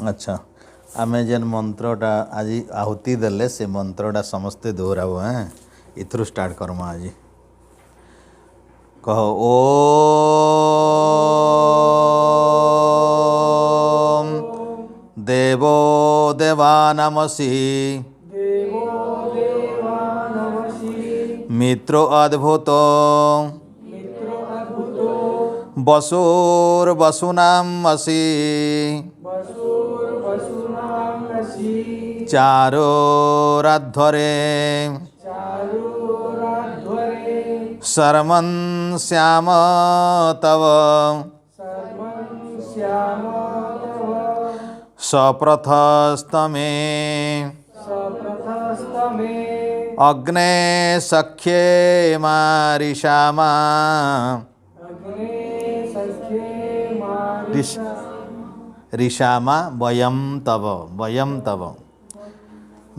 अच्छा आमे जेन मंत्रटा आज आहुति देले से मंत्रटा समस्ते दोहराब हैं इथरु स्टार्ट करमा आज कह ओम देवो देवानमसि मित्रो अद्भुतो वसुर्वसुनामसि चारोराध्वरे शर्मन् श्याम तव सप्रथस्तमे अग्ने सख्ये मारिषामा ऋषामा वयं तव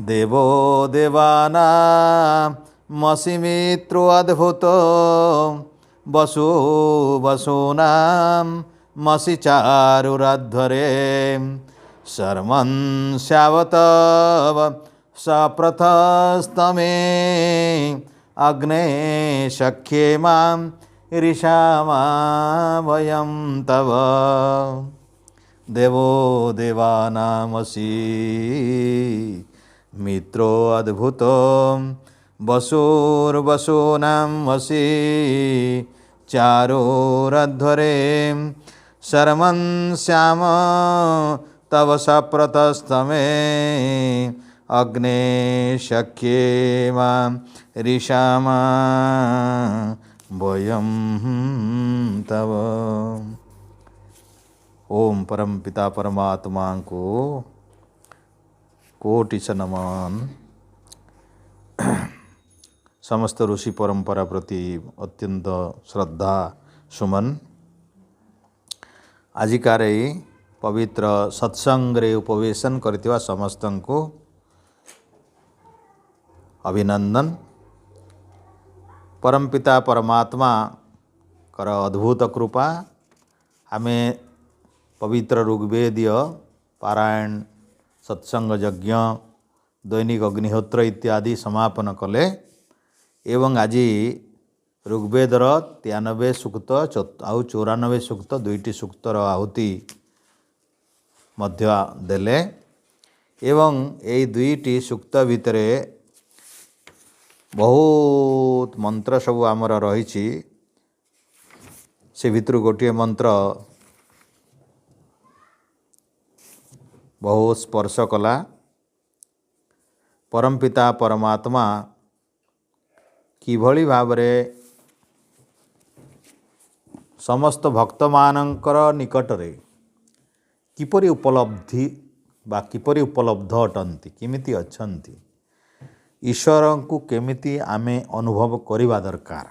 देवो देवानामसिमित्रो अद्भुतो वसुनामसि चारुराध्वरे शर्मन् श्यावतव सप्रथस्तमे अग्ने सख्ये मां ऋषामा वयं तव देवो देवानामसि मित्रो अद्भुतो वसुर्वसुनामसि चारोराध्वरे शर्मन् श्याम तव सप्रथस्तमे अग्ने सख्ये मां ऋषामा वयं तव। ओम परम पिता परमात्मा को कोटि स नमन। समस्त ऋषि परंपरा प्रति अत्यंत श्रद्धा सुमन। आजिकार पवित्र सत्संग रे उपवेशन करथिवा समस्तन को अभिनंदन। परम पिता परमात्मा कर अद्भुत कृपा आमे पवित्र ऋग्वेदीय पारायण सत्संग यज्ञ दैनिक अग्निहोत्र इत्यादि समापन कले एवं आज ऋग्वेदर 93 सूक्त आउ 94 सूक्त दुईटी सूक्तर आहुति मध्य देले एवं यही दुईटी सूक्त भितर बहुत मंत्र सब आमर रही से भितर गोटे मंत्र बहुत स्पर्श कला। परमपिता परमात्मा किभली भावरे समस्त भक्त मानकर निकट रे किपरि उपलब्धि बा किपरि उपलब्ध अटंती किमिति अछंती ईश्वर को केमिति आमे अनुभव करिबा दरकार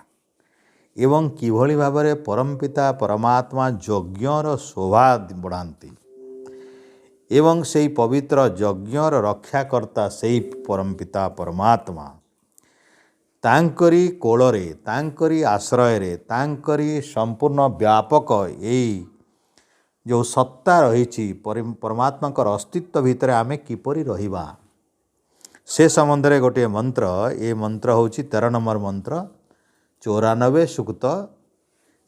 एवं किभली भावरे परमपिता परमात्मा यज्ञर शोभा बढ़ाती एवं से पवित्र यज्ञर रक्षाकर्ता से परमपिता परमात्मा तांकरी कोଳରେ तांकरी आश्रय तांकरी संपूर्ण व्यापक यही जो सत्ता रही परमात्मा अस्तित्व भितर आमे किपरि रहिबा से संबंध में गोटे मंत्र ये मंत्र हूँ 13 नंबर मंत्र 94 सूक्त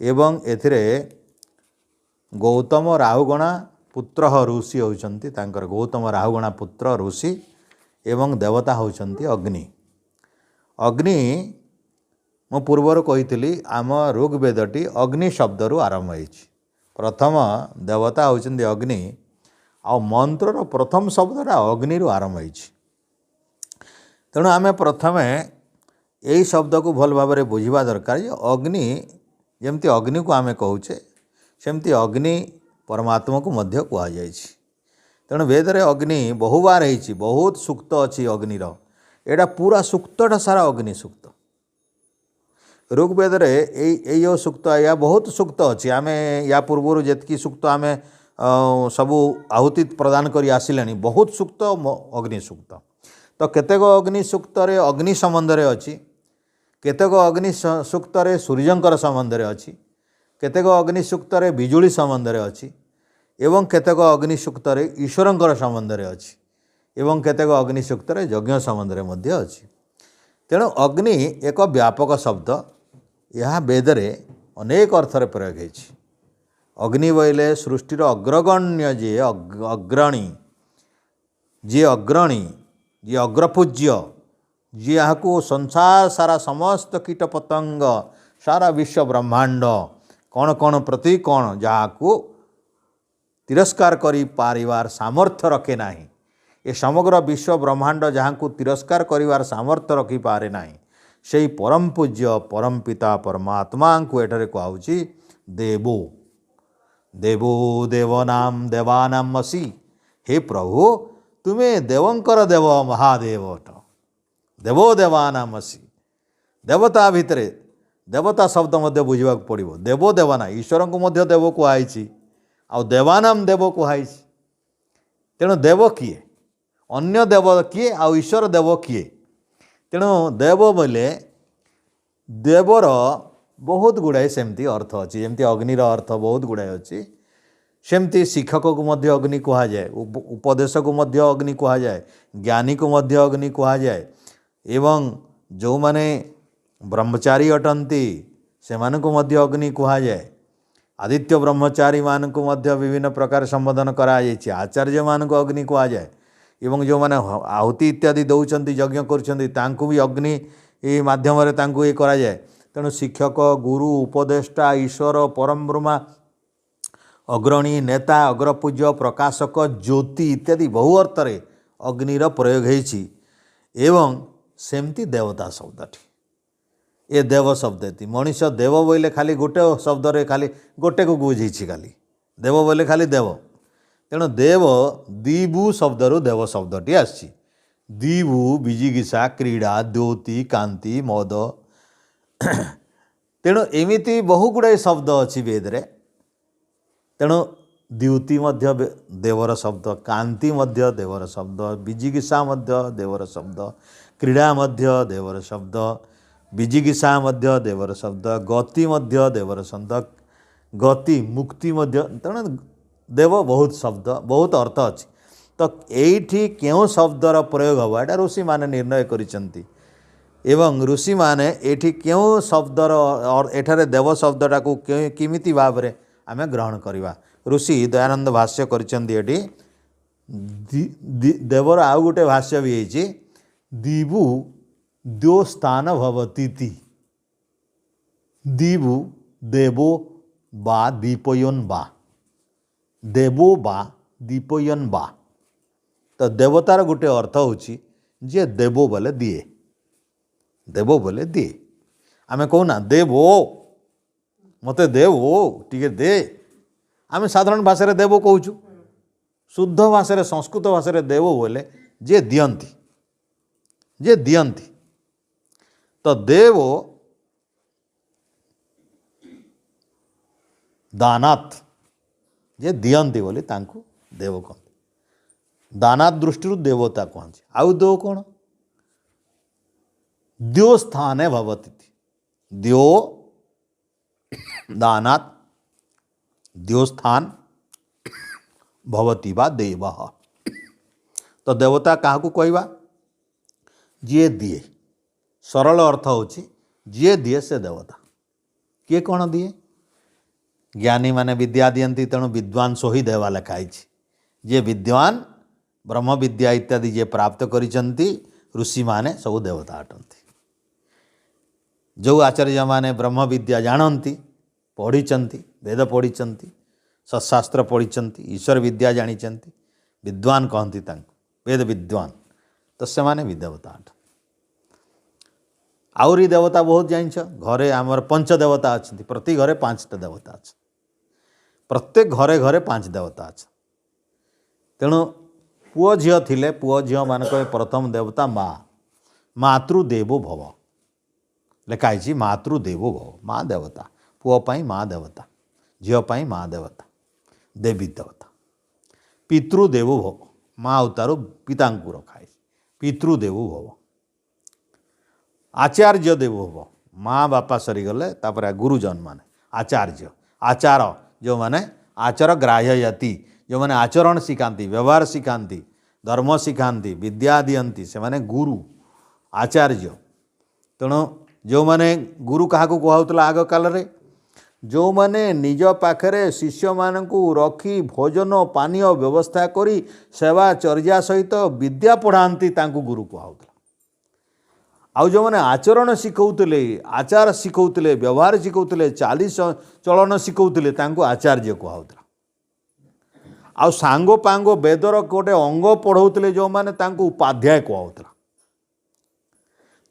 एवं एथिरे गौतम राहुगणा पुत्र ऋषि होउचंती तांकर गौतम राहुगणा पुत्र ऋषि एवं देवता होउचंती अग्नि। अग्नि मो पूर्वर कही आम ऋग्वेदटी अग्नि शब्द आरंभ होइछि। प्रथम देवता होउचंती अग्नि आ मंत्रर प्रथम शब्दटा अग्नि आरंभ होइछि। तेणु आम प्रथमे यही शब्द को भल भाव में बुझा दरकार अग्नि जमती अग्नि को आम कहूचे सेमती अग्नि परमात्मा को मध्य कहुई। तेणु वेदरे अग्नि बहुबार होती बहुत सूक्त अच्छी अग्निर एटा पूरा सूक्तटा सारा अग्नि सूक्त। ऋग्वेदरे यो सूक्त या बहुत सूक्त अच्छी आम या पूर्वर जी सूक्त आम सबू आहुति प्रदान कर आसिले बहुत सूक्त अग्नि सूक्त। तो केतेक अग्नि सूक्त अग्नि संबंध में अच्छी केतेक अग्नि सूक्त सूर्यंकर संबंध में अच्छी केतेक अग्नि सूक्त बिजुली संबंध में अच्छी एवं केतेक अग्नि सूक्त ईश्वरंकर संबंध रे अछि एवं केतेक अग्नि सूक्त यज्ञ संबंध रे मध्य अछि। तेणु अग्नि एक व्यापक शब्द, यह वेद रे अनेक अर्थ रे प्रयोग होइछि। अग्नि बोले सृष्टिर अग्रगण्य जे अग्रणी जी अग्रपूज्य जी यहाँ संसार सारा समस्त कीट पतंग सारा विश्व ब्रह्मांड कौन कौन प्रति कौन जहाँ को तिरस्कार करी पारिवार सामर्थ्य रखे नाही। ये समग्र विश्व ब्रह्मांड जहाँ को तिरस्कार करिवार सामर्थ्य रखी पारे नाही, से परम पूज्य परम पिता परमात्मा को एठारे कहुछि देवो देवो देवनाम देवानाम असी। हे प्रभु तुम्हें देवंकर देव महादेव अट, देवो देवानाम असी। देवता भितर देवता शब्द मध्य बुझा पड़ो। देवो देवाना ईश्वर को मध्य देव कहुई आ देवानाम देव कहुई। तेणु देव किए अन्य देव किए आ ईश्वर देव किए। तेणु देव बोले देवर बहुत गुड़ाए सेमती अर्थ अच्छी, जमती अग्निर अर्थ बहुत गुड़ाए अच्छी, सेमती शिक्षक को मध्य अग्नि कहा जाए, उपदेशक को मध्य अग्नि कहा जाए, ज्ञानी को मध्य अग्नि कहा जाए। एवं जो माने ब्रह्मचारी अटंती से मानक मध्य अग्नि कहा जाए। आदित्य ब्रह्मचारी मान को मध्य विभिन्न प्रकार संबोधन करा जाए। आचार्य मान को अग्नि कहा जाए। एवं जो माने आहुति इत्यादि दौरान यज्ञ कर भी अग्नि माध्यम ये करा जाए। तेणु शिक्षक गुरु उपदेष्टा ईश्वर परम ब्रह्मा अग्रणी नेता अग्रपूज्य प्रकाशक ज्योति इत्यादि बहु अर्थ रे अग्निर प्रयोग होइछि। एवं सेमती देवता शब्दटी ये देव शब्द मनीष देव बोले खाली गोटे शब्द रे खाली गोटे को बुझी खाली देव बोले खाली देव। तेणु देव दीबु शब्दरु देव शब्दटी आसी। दीबु विजिगिषा क्रीड़ा द्योति कांति मद तेणु एमिति बहु गुड़ाए शब्द अच्छी वेद रे। तेणु द्युति मध्य देवर शब्द, कांति मध्य देवर शब्द, विजिगिषा मध्य देवर शब्द, क्रीड़ा मध्य देवर शब्द, विजिगिषा मध्य देवर शब्द, गति मध्य देवर शब्द, गति मुक्ति मध्य। तेणु देव बहुत शब्द बहुत अर्थ अच्छी। तो यही क्यों शब्दर प्रयोग हम एटा ऋषि माने निर्णय करिसंती। एवं ऋषि माने एठी क्यों शब्दर और एठारे देव शब्दटा को किमिति भाव रे आमे ग्रहण करिवा। ऋषि दयानंद भाष्य करिसंती। एठी देवर आउ गोटे भाष्य भी होइछि दीबु द्यो स्थान भवतीति। दीबु देवो बा दीपयन बा, देवो बा दीपयन बा। तो देवतार गोटे अर्थ होछि जे देवो बोले दिए, देवो बोले दिए। आमे कहूना देवो मते देवो टिके दे। आमे साधारण भाषा देवो कहूँ, शुद्ध भाषा संस्कृत भाषा देवो बोले जे दियंती, जे दियंती। तो देवो दानात जे दियंती बोली तांको देव कहते। दानात दृष्टि देवता कहते। आउ देव कौन? द्यो स्थाने भवती। द्यो दानात द्यो स्थान भवती बा देव। तो देवता क्या कहवा? जी दिए। सरल अर्थ होची जी दिए से देवता। किए कौन दिए? ज्ञानी माने विद्या दियंती, तेणु विद्वान सो ही देवा लिखाई। जे विद्वान ब्रह्म विद्या इत्यादि जे प्राप्त करिसंती ऋषि माने सब देवता अटंती। जो आचार्य माने ब्रह्म विद्या जानती, पढ़ी वेद पढ़ी, सत्शास्त्र पढ़ी, ईश्वर विद्या जानी, विद्वान कहती वेद विद्वान। तो से माने भी देवता अटंती। आउरी देवता बहुत जान। घरे आमर पंच देवता अच्छा। प्रति घरे 5टा देवता अच्छा। प्रत्येक घरे घरे 5 देवता अच्छा। तेणु पुओ झील थिले पुओ झील मानक प्रथम देवता माँ, मातृदेवो भव लिखाई। मातृदेवो भव माँ देवता। पुओ पाई माँ देवता, झील पाई माँ देवता, देवी देवता। पितृदेवो भव माँ अवतार पिता रखाई। पितृदेवो भव। आचार्य देवो भव माँ बापा सरीगले गुरुजन माने आचार्य। आचार जो माने आचर ग्राह्य यति जो मैंने आचरण शिखाती व्यवहार शिखाती धर्म शिखाती विद्या दियंती से माने गुरु आचार्य। तेणु जो मैंने गुरु क्या कहूला आग काल जो मैंने निज पाखरे शिष्य मानू रखी भोजन पानीय व्यवस्था करी सेवा चर्या सहित विद्या पढ़ाती गुरु कहूला। आउ जो मैंने आचरण शिखौले आचार शिखौले व्यवहार शिखौले चाली चलन शिखौले आचार्य कहूला। आउ सांगो पांगो वेदर गोटे अंग पढ़ौले जो मैंने उपाध्याय कहूला।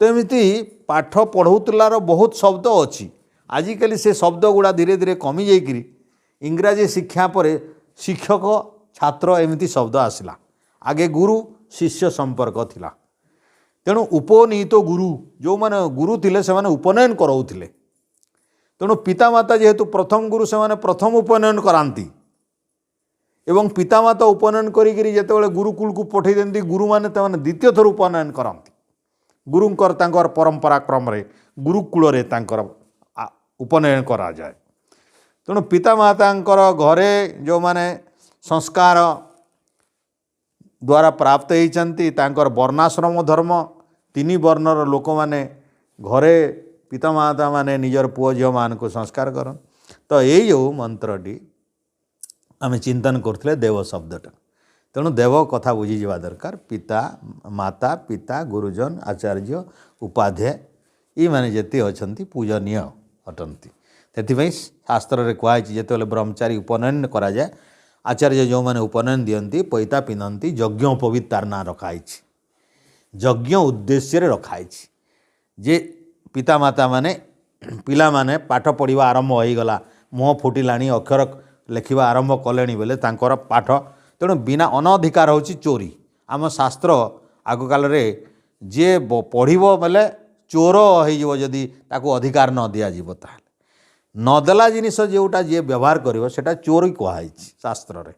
तो एमती पाठ पढ़ौलार बहुत शब्द अच्छी आजिकल से शब्द गुड़ा धीरे धीरे कमी जाइकरी इंग्राजी शिक्षा पर शिक्षक छात्र एमती शब्द आसला। आगे गुरु शिष्य संपर्क थिला। तेणु उपनीत गुरु जो माने गुरु थिले से माने उपनयन कराउथिले। तेणु पितामाता जेहेतु प्रथम गुरु से माने प्रथम उपनयन करांती एवं पितामाता उपनयन करी जेतेबेले गुरुकुल को पठै देंती गुरु माने तमाने द्वितीय थर उपनयन करांती। गुरुंकर तांकर परंपरा क्रम रे गुरुकुल रे तांकर उपनयन करा जाए। तेणु पितामातांकर घरे जो माने संस्कार द्वारा प्राप्त होती तांकर वर्णाश्रम धर्म तीन वर्णर लोक माने घरे पितामाता माने निजर पुओ झील मान को संस्कार कर। तो यही जो मंत्रटी आम चिंतन करते देव शब्दटा। तेणु देव कथा बुझी जा दरकार। पिता माता पिता गुरुजन आचार्य उपाध्याय ये माने जेते अछंती पूजनीय अटंती। से शास्त्र में कहुई जिते ब्रह्मचारी उपनयन करा जाए आचार्य जो मैंने उपनयन दियंती पैता पिंधती यज्ञोपवीत तार ना रखाई यज्ञ उद्देश्य रखाई जे पितामाता माने पिला माने पाठ पढ़ा आरंभ हो गला मुह फुटिला अक्षर लेखा आरंभ कले बेले तांकर पाठ। तेणु बिना अनधिकार होची चोरी। आम शास्त्र आग काल जे पढ़ो बेले चोर हो जदि ताको अधिकार न दिज्व ताल नदेला जिनिस जोटा जी व्यवहार कर सेटा चोरी कहुई शास्त्र रे।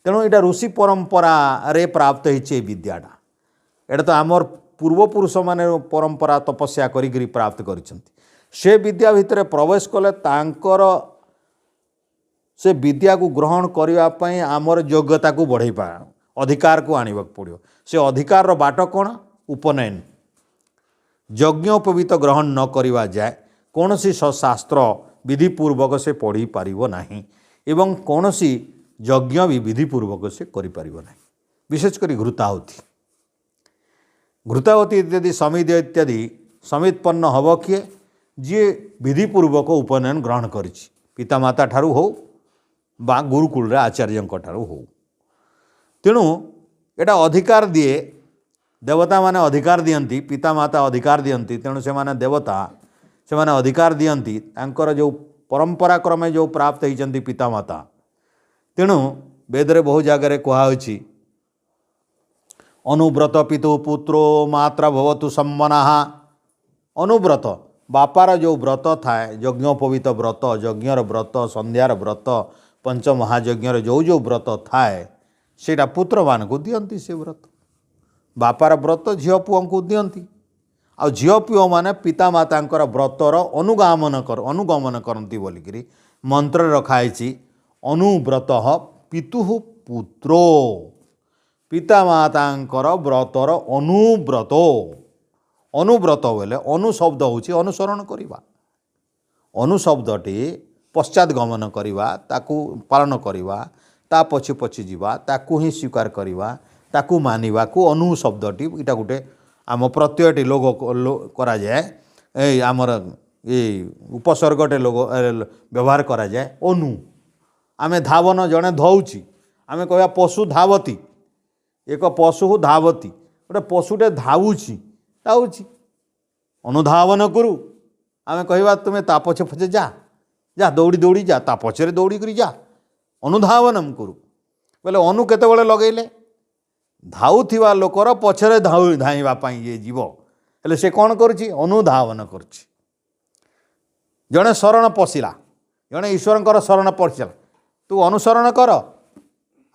तेणु यहाँ ऋषि परंपरा रे प्राप्त होती विद्याटा। एटा तो आमर पूर्वपुरुष माने परंपरा तपस्या करी प्राप्त कर विद्या भितर प्रवेश कले तांकर से विद्या को ग्रहण करने आमर योग्यता को बढ़े पा अधिकार को आने पड़ो। से अधिकार बाट कौन उपनयन यज्ञोपवीत ग्रहण न करवा जाए कौन सी शास्त्र विधिपूर्वक से पढ़ी पारिबो नाही एवं कौन सी यज्ञ भी विधिपूर्वक से करि पारिबो नाही। विशेषकर घृताहुति घृताहुति इत्यादि समिध इत्यादि समित्पन्न हब किए जी विधिपूर्वक उपनयन ग्रहण करिछि पितामाता ठारू हो बा गुरुकुल आचार्य ठारू हो। तेणु एटा अधिकार दिए देवता माने अधिकार दियंती पितामाता अधिकार दियंती। तेणु से माने देवता से माने अधिकार दियंती तांकर जो परंपरा क्रमे जो प्राप्त होती पितामाता। तेणु वेदरे बहु जगह कहुच्छी अनुव्रत पितु पुत्रो मात्रा भवतु सम्मना। अनुव्रत बापार जो व्रत थाए यज्ञोपवीत व्रत यज्ञर व्रत संध्यार व्रत पंचमहायज्ञर जो जो व्रत थाए सेटा पुत्र मान को दियंती से व्रत बापार व्रत झील पुओं को दियंती। आ झील पुओ माने पितामातांकर व्रतर अनुगमन करती बोलिकी मंत्र रखाई अनुव्रत पितु पुत्रो पितामातांकर व्रतर अनुव्रत। अनुव्रत बोले अनुशब्द होची अनुसरण करिबा अनुशब्दटी पश्चात गमन करिबा ताकू पालन करिबा ता पछे पछे जीवा ताकू ही स्वीकार करिबा ताकू मानिबा को अनुशब्दटी इटा गोटे आम प्रत्ययटी लोग करा जाए आमर ये उपसर्गटे लोग व्यवहार करा जाए अनु। आमे धावन जड़े धौची आमे कहवा पशु धावती एक पशु धावती गोटे पशुटे धावुची धावुची अनुधावन करू आमे कहवा तुम्हें ता पछे पछे जा जा दौड़ी दौड़ी जा ता पछरे दौड़ी करी जा अनुधावनम करू बोले अनु केतेबेले लगेले धाउथिबा लोकर पछरे धाइबा पई ये जीव हेले से कौन करछि अनुधावन करछि। जड़े शरण पशिला जड़े ईश्वरंकर शरण पशिला तू अनुसरण कर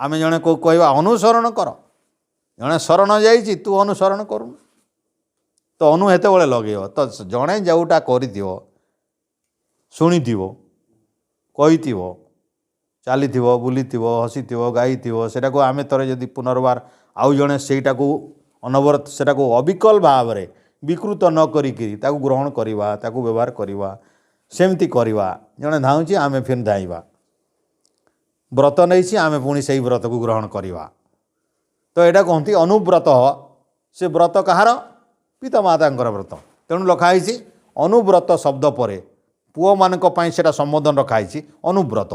आमे जड़े को कहवा अनुसरण कर जड़े शरण जाइछि तू अनुसरण करू तो अनु हेते बेले लगेव तो जड़े जोटा करिथिवो शुणिथिवो कहिथिवो ଚାଲିଥିବ ବୁଲିଥିବ ହସିଥିବ ଗାଇଥିବ ସେଟାକୁ ଆମେ ଥରେ ଯଦି ପୁନର୍ବାର ଆଉ ଜଣେ ସେଇଟାକୁ ଅନବରତ ସେଟାକୁ ଅବିକଳ ଭାବରେ ବିକୃତ ନ କରିକି ତାକୁ ଗ୍ରହଣ କରିବା ତାକୁ ବ୍ୟବହାର କରିବା ସେମିତି କରିବା। ଜଣେ ଧାଉଁଛି ଆମେ ଫିର୍ ଧାଇଁବା, ବ୍ରତ ନେଇଛି ଆମେ ପୁଣି ସେଇ ବ୍ରତକୁ ଗ୍ରହଣ କରିବା। ତ ଏଇଟା କହନ୍ତି ଅନୁବ୍ରତ। ସେ ବ୍ରତ କାହାର? ପିତାମାତାଙ୍କର ବ୍ରତ। ତେଣୁ ଲେଖା ହେଇଛି ଅନୁବ୍ରତ ଶବ୍ଦ ପରେ ପୁଅମାନଙ୍କ ପାଇଁ ସେଇଟା ସମ୍ବୋଧନ ରଖାହେଇଛି ଅନୁବ୍ରତ।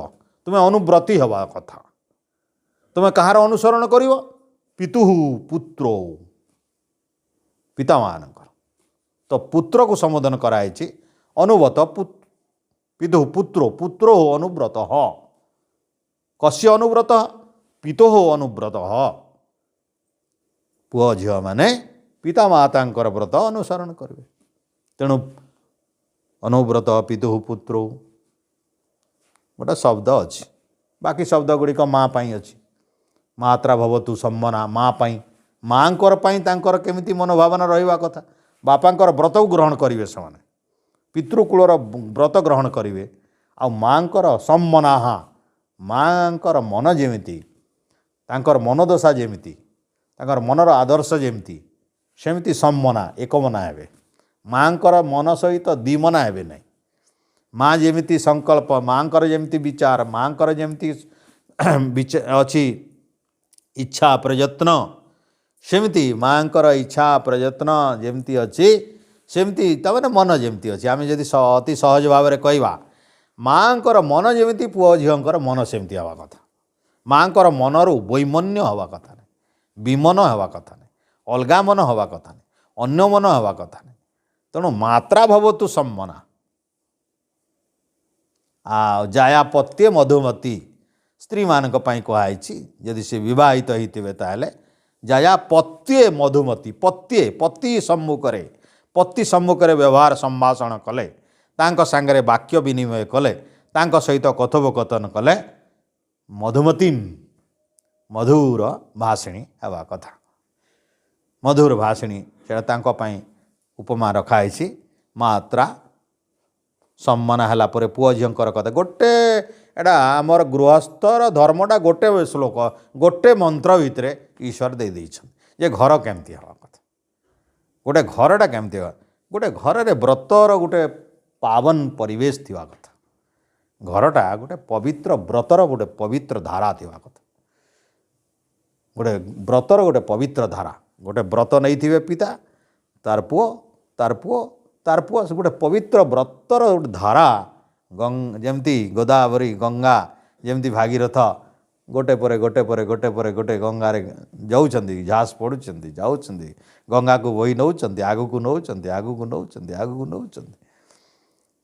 ତୁମେ ଅନୁବ୍ରତୀ ହେବା କଥା। ତୁମେ କାହାର ଅନୁସରଣ କରିବ? ପିତୁଃ ପୁତ୍ର, ପିତାମାନଙ୍କର। ତ ପୁତ୍ରକୁ ସମ୍ବୋଧନ କରାଯାଇଛି ଅନୁବ୍ରତ। ପିତୁଃ ପୁତ୍ର, ପୁତ୍ରୋ ଅନୁବ୍ରତ। କସ୍ୟ ଅନୁବ୍ରତ? ପିତୋଃ ଅନୁବ୍ରତ। ପୁଅ ଝିଅମାନେ ପିତାମାତାଙ୍କର ବ୍ରତ ଅନୁସରଣ କରିବେ। ତେଣୁ ଅନୁବ୍ରତ ପିତୁଃ ପୁତ୍ର ଗୋଟେ ଶବ୍ଦ ଅଛି। ବାକି ଶବ୍ଦ ଗୁଡ଼ିକ ମା ପାଇଁ ଅଛି। ମାତ୍ରା ଭବତୁ ସମ୍ମନା, ମା ପାଇଁ, ମାଙ୍କର ପାଇଁ ତାଙ୍କର କେମିତି ମନୋଭାବନା ରହିବା କଥା। ବାପାଙ୍କର ବ୍ରତକୁ ଗ୍ରହଣ କରିବେ ସେମାନେ, ପିତୃକୂଳର ବ୍ରତ ଗ୍ରହଣ କରିବେ। ଆଉ ମାଙ୍କର ସମ୍ମନାହା, ମାଙ୍କର ମନ ଯେମିତି, ତାଙ୍କର ମନୋଦଶା ଯେମିତି, ତାଙ୍କର ମନର ଆଦର୍ଶ ଯେମିତି, ସେମିତି ସମ୍ମନା ଏକମନା ହେବେ। ମାଙ୍କର ମନ ସହିତ ଦ୍ୱିମନା ହେବେ ନାହିଁ। ମା ଯେମିତି ସଂକଳ୍ପ, ମାଙ୍କର ଯେମିତି ବିଚାର, ମାଙ୍କର ଯେମିତି ଅଛି ଇଚ୍ଛା ପ୍ରଯତ୍ନ, ସେମିତି ମାଙ୍କର ଇଚ୍ଛା ପ୍ରଯତ୍ନ ଯେମିତି ଅଛି, ସେମିତି ତାମାନେ ମନ ଯେମିତି ଅଛି। ଆମେ ଯଦି ଅତି ସହଜ ଭାବରେ କହିବା, ମାଙ୍କର ମନ ଯେମିତି ପୁଅ ଝିଅଙ୍କର ମନ ସେମିତି ହେବା କଥା। ମାଙ୍କର ମନରୁ ବୈମନ୍ୟ ହେବା କଥା ନାହିଁ, ବିମନ ହେବା କଥା ନାହିଁ, ଅଲଗା ମନ ହେବା କଥା ନାହିଁ, ଅନ୍ୟ ମନ ହେବା କଥା ନାହିଁ। ତେଣୁ ମାତ୍ରା ଭବତୁ ସମ୍ମନା। ଆଉ ଜାୟାପତ୍ୟ ମଧୁମତୀ, ସ୍ତ୍ରୀମାନଙ୍କ ପାଇଁ କୁହାଯାଇଛି। ଯଦି ସେ ବିବାହିତ ହେଇଥିବେ ତାହେଲେ ଜାୟାପତ୍ୟ ମଧୁମତୀ। ପତି ସମ୍ମୁଖରେ ବ୍ୟବହାର ସମ୍ଭାଷଣ କଲେ, ତାଙ୍କ ସାଙ୍ଗରେ ବାକ୍ୟ ବିନିମୟ କଲେ, ତାଙ୍କ ସହିତ କଥୋପକଥନ କଲେ ମଧୁମତୀ, ମଧୁର ଭାଷିଣୀ ହେବା କଥା। ମଧୁର ଭାଷିଣୀ ସେଇଟା ତାଙ୍କ ପାଇଁ ଉପମା ରଖାହେଇଛି। ମାତ୍ରା ସମ୍ମାନ ହେଲା ପରେ ପୁଅ ଝିଅଙ୍କର କଥା। ଗୋଟେ ଏଇଟା ଆମର ଗୃହସ୍ଥର ଧର୍ମଟା ଗୋଟେ ଶ୍ଲୋକ, ଗୋଟେ ମନ୍ତ୍ର ଭିତରେ ଈଶ୍ୱର ଦେଇଛନ୍ତି ଯେ ଘର କେମିତି ହେବା କଥା, ଗୋଟେ ଘରଟା କେମିତି ହେବା। ଗୋଟେ ଘରରେ ବ୍ରତର ଗୋଟେ ପାବନ ପରିବେଶ ଥିବା କଥା। ଘରଟା ଗୋଟେ ପବିତ୍ର ବ୍ରତର ଗୋଟେ ପବିତ୍ର ଧାରା ଥିବା କଥା। ଗୋଟେ ବ୍ରତର ଗୋଟେ ପବିତ୍ର ଧାରା। ଗୋଟେ ବ୍ରତ ନେଇଥିବେ ପିତା, ତାର ପୁଅ, ତାର ପୁଅ, ତାର ପୁଅ, ସେ ଗୋଟେ ପବିତ୍ର ବ୍ରତର ଗୋଟେ ଧାରା। ଯେମିତି ଗୋଦାବରୀ ଗଙ୍ଗା, ଯେମିତି ଭାଗୀରଥ ଗୋଟେ ପରେ ଗୋଟେ ଗଙ୍ଗାରେ ଯାଉଛନ୍ତି, ଝାସ ପଡ଼ୁଛନ୍ତି, ଯାଉଛନ୍ତି, ଗଙ୍ଗାକୁ ବୋହି ନେଉଛନ୍ତି, ଆଗକୁ ନେଉଛନ୍ତି।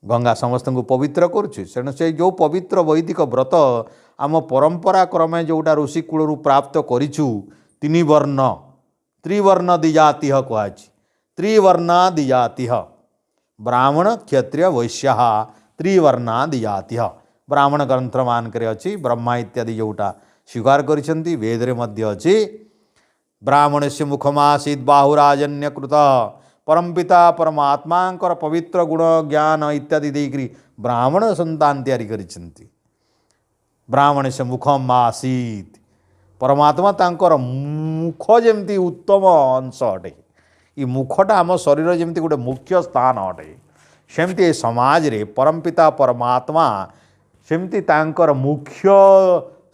ଗଙ୍ଗା ସମସ୍ତଙ୍କୁ ପବିତ୍ର କରୁଛି। ତେଣୁ ସେ ଯେଉଁ ପବିତ୍ର ବୈଦିକ ବ୍ରତ ଆମ ପରମ୍ପରା କ୍ରମେ ଯେଉଁଟା ଋଷିକୂଳରୁ ପ୍ରାପ୍ତ କରିଛୁ, ତ୍ରିବର୍ଣ୍ଣ ଦ୍ୱିଜାତିହ କୁହାଯାଇଛି। ତ୍ରିବର୍ଣ୍ଣା ଦ୍ୱିଜାତିହ, ବ୍ରାହ୍ମଣ କ୍ଷତ୍ରିୟ ବୈଶ୍ୟ ତ୍ରିବର୍ଣ୍ଣା ଦ୍ୱିଜାତିହ। ବ୍ରାହ୍ମଣ ଗ୍ରନ୍ଥମାନଙ୍କରେ ଅଛି, ବ୍ରହ୍ମା ଇତ୍ୟାଦି ଯେଉଁଟା ସ୍ୱୀକାର କରିଛନ୍ତି, ବେଦରେ ମଧ୍ୟ ଅଛି। ବ୍ରାହ୍ମଣସ୍ୟ ମୁଖମାସୀତ୍ ବାହୁରାଜନ୍ୟକୃତ। ପରମପିତା ପରମାତ୍ମାଙ୍କର ପବିତ୍ର ଗୁଣ ଜ୍ଞାନ ଇତ୍ୟାଦି ଦେଇକରି ବ୍ରାହ୍ମଣ ସନ୍ତାନ ତିଆରି କରିଛନ୍ତି। ବ୍ରାହ୍ମଣସ୍ୟ ମୁଖମ୍ ଆସୀତ୍, ପରମାତ୍ମା ତାଙ୍କର ମୁଖ ଯେମିତି ଉତ୍ତମ ଅଂଶ ଅଟେ। ଏ ମୁଖଟା ଆମ ଶରୀର ଯେମିତି ଗୋଟେ ମୁଖ୍ୟ ସ୍ଥାନ ଅଟେ, ସେମିତି ଏ ସମାଜରେ ପରମପିତା ପରମାତ୍ମା ସେମିତି ତାଙ୍କର ମୁଖ୍ୟ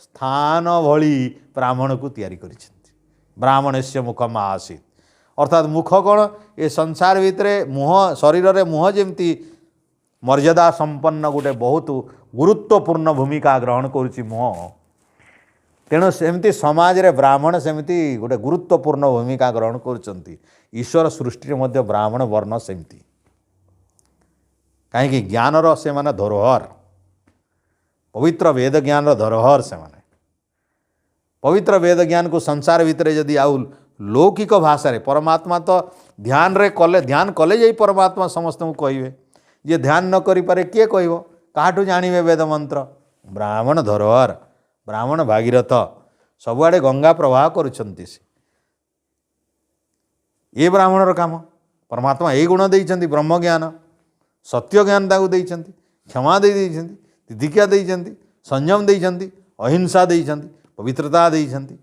ସ୍ଥାନ ଭଳି ବ୍ରାହ୍ମଣକୁ ତିଆରି କରିଛନ୍ତି। ବ୍ରାହ୍ମଣସ୍ୟ ମୁଖମ୍ ଆସୀତ୍ ଅର୍ଥାତ୍ ମୁଖ କ'ଣ? ଏ ସଂସାର ଭିତରେ ମୁହଁ, ଶରୀରରେ ମୁହଁ ଯେମିତି ମର୍ଯ୍ୟାଦା ସମ୍ପନ୍ନ ଗୋଟେ ବହୁତ ଗୁରୁତ୍ୱପୂର୍ଣ୍ଣ ଭୂମିକା ଗ୍ରହଣ କରୁଛି ମୁହଁ, ତେଣୁ ସେମିତି ସମାଜରେ ବ୍ରାହ୍ମଣ ସେମିତି ଗୋଟେ ଗୁରୁତ୍ୱପୂର୍ଣ୍ଣ ଭୂମିକା ଗ୍ରହଣ କରୁଛନ୍ତି। ଈଶ୍ୱର ସୃଷ୍ଟିରେ ମଧ୍ୟ ବ୍ରାହ୍ମଣ ବର୍ଣ୍ଣ ସେମିତି। କାହିଁକି? ଜ୍ଞାନର ସେମାନେ ଧରୋହର, ପବିତ୍ର ବେଦ ଜ୍ଞାନର ଧରୋହର ସେମାନେ। ପବିତ୍ର ବେଦ ଜ୍ଞାନକୁ ସଂସାର ଭିତରେ ଯଦି ଆଉ ଲୌକିକ ଭାଷାରେ, ପରମାତ୍ମା ତ ଧ୍ୟାନ କଲେ ଯାଇ ପରମାତ୍ମା ସମସ୍ତଙ୍କୁ କହିବେ। ଯିଏ ଧ୍ୟାନ ନ କରିପାରେ କିଏ କହିବ? କାହାଠୁ ଜାଣିବେ ବେଦ ମନ୍ତ୍ର? ବ୍ରାହ୍ମଣ ଧରୋହର, ବ୍ରାହ୍ମଣ ଭାଗୀରଥ, ସବୁଆଡ଼େ ଗଙ୍ଗା ପ୍ରବାହ କରୁଛନ୍ତି। ସେ ଏ ବ୍ରାହ୍ମଣର କାମ। ପରମାତ୍ମା ଏଇ ଗୁଣ ଦେଇଛନ୍ତି, ବ୍ରହ୍ମଜ୍ଞାନ, ସତ୍ୟ ଜ୍ଞାନ ତାକୁ ଦେଇଛନ୍ତି, କ୍ଷମା ଦେଇଛନ୍ତି, ତିତିକ୍ଷା ଦେଇଛନ୍ତି, ସଂଯମ ଦେଇଛନ୍ତି, अहिंसा देइछन्ति, पवित्रता देइछन्ति,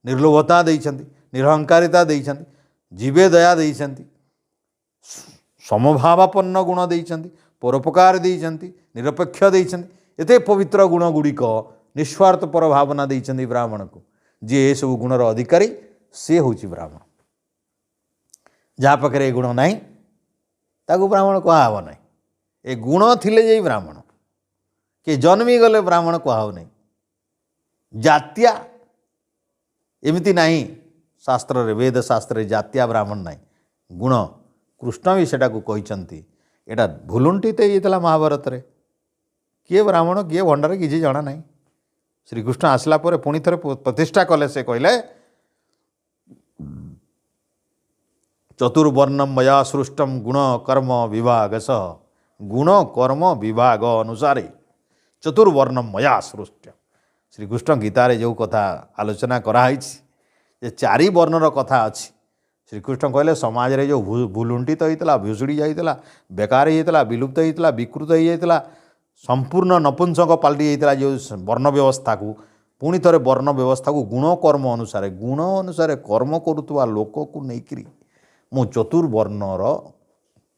निर्लोभता देइछन्ति, निरहंकारिता देइछन्ति, जीवे दया देइछन्ति, समभावापन्न गुण देइछन्ति, परोपकार देइछन्ति, निरपेक्ष देइछन्ति। एते पवित्र गुण गुड़िक निस्वार्थपर भावना देइछन्ति ब्राह्मण को। जे सब गुणर अधिकारी से होची ब्राह्मण। जहाँ पाखे गुण ना ताकू ब्राह्मण कह ना। ए गुण थिले जे ब्राह्मण के जन्मी गले ब्राह्मण कह ना। जात्या एमती नहीं शास्त्र रे, वेद शास्त्र जात्या ब्राह्मण ना। गुण कृष्ण भी सेटा को कहते एटा भुलुंटित होता महाभारत रे। किए ब्राह्मण किए भंडार किसी जना ना। श्रीकृष्ण आसला पर पुणी थे प्रतिष्ठा कले। से कहले चतुर्वर्णम मया सृष्टम गुण कर्म विभागश। गुण कर्म विभाग अनुसारे चतुर्वर्णम मया सृष्ट। श्रीकृष्ण गीतारे जो कथा आलोचना कराई जे चारि वर्णर कथा अच्छी। श्रीकृष्ण कहले समाज रे जो भूलुंटित होता, भुसुड़ी जाइला, बेकार होता, विलुप्त होता, विकृत हो जाता, संपूर्ण नपुंसक पलटि जाता जो वर्ण व्यवस्था को पुणी थे वर्ण व्यवस्था को गुण अनुसार कर्म करुवा लोक को लेकिन मु चतुर्वर्णर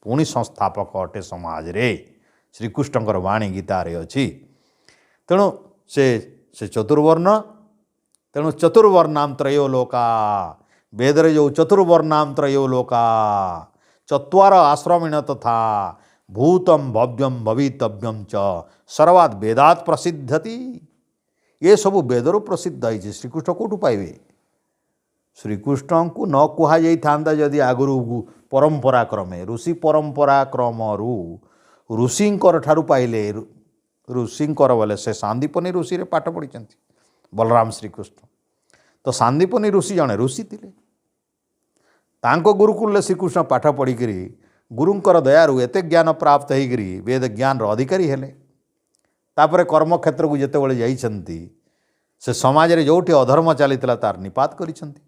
पुणी संस्थापक अटे समाज रे। श्रीकृष्णकर वाणी गीतारे अच्छी। तेणु से चतुर्वर्ण, तेणु चतुर्वर्णाम त्रयो लोका। वेदरे जो चतुर्वर्णाम त्रयो लोका चत्वार आश्रमिण तथा भूतम भव्यम भवितव्यम च सर्वाद वेदात प्रसिद्धति। ये सब वेदर प्रसिद्ध है। श्रीकृष्ण कौटू पाइबे? श्रीकृष्ण को न कह जाता जदि आगुरी परंपरा क्रमे ऋषि परंपरा क्रम ऋषिंकर ठारू पाइले। ऋषिंकर बोले से सांदीपनी ऋषि रे पाठ पढ़ी बलराम श्रीकृष्ण। तो सांदीपनी ऋषि जड़े ऋषि थे। तांको गुरुकुल श्रीकृष्ण पाठ पढ़िकी गुरुंकर दयारु एते ज्ञान प्राप्त होकर वेद ज्ञान अधिकारी हेले। तापर कर्म क्षेत्र को जिते जाइछन्ति से समाज रे जोठी अधर्म चलीथिला तार निपात करिछन्ति।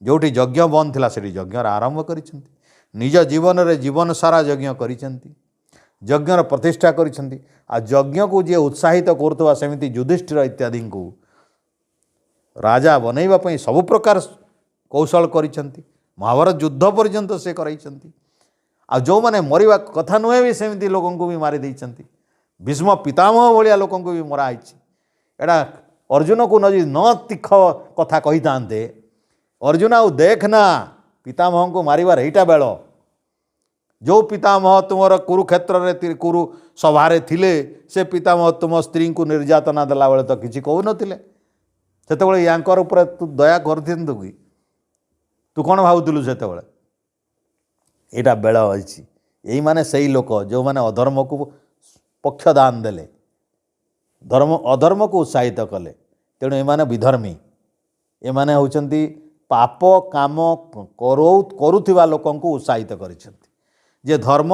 जोठी यज्ञ बंद थिला सेठी यज्ञ आरंभ करिछन्ति। निज जीवन रे जीवन सारा यज्ञ करिछन्ति। यज्ञर प्रतिष्ठा करिछन्ति। आ यज्ञ को जे उत्साहित करथवा सेमिति युधिष्ठिर इत्यादि को राजा बनैबा पई सब प्रकार कौशल करिछन्ति। महाभारत युद्ध पर्यंत से कराइछन्ति। आ जो माने मरिबा कथा नुहे भी सेमिति लोगों को भी मारी देइछन्ति। भीष्म पितामह भलिया लोगों को भी मरा आइछि। एटा अर्जुन को न तीख कथा कही थांते अर्जुन आउ देखना पितामह को मारिबार एटा बेल। जो पितामह तुमर कुरुक्षेत्र रे कुरु सभारे थिले से पितामह तुम स्त्री को निर्यातना देला बेले तो किछि कहू नथिले। सेतेबेले यांकर ऊपर तू दया करथिंतु कि तू कौन भावुलु? सेतेबेले एटा बेल अछि। यही माने सही लोक जो माने अधर्म को पक्षदान देले, धर्म अधर्म को उत्साहित कले। तेणु एमाने विधर्मी। एमाने होचंती पाप काम करुथिबा लोकन को उत्साहित करिसेंती। जे धर्म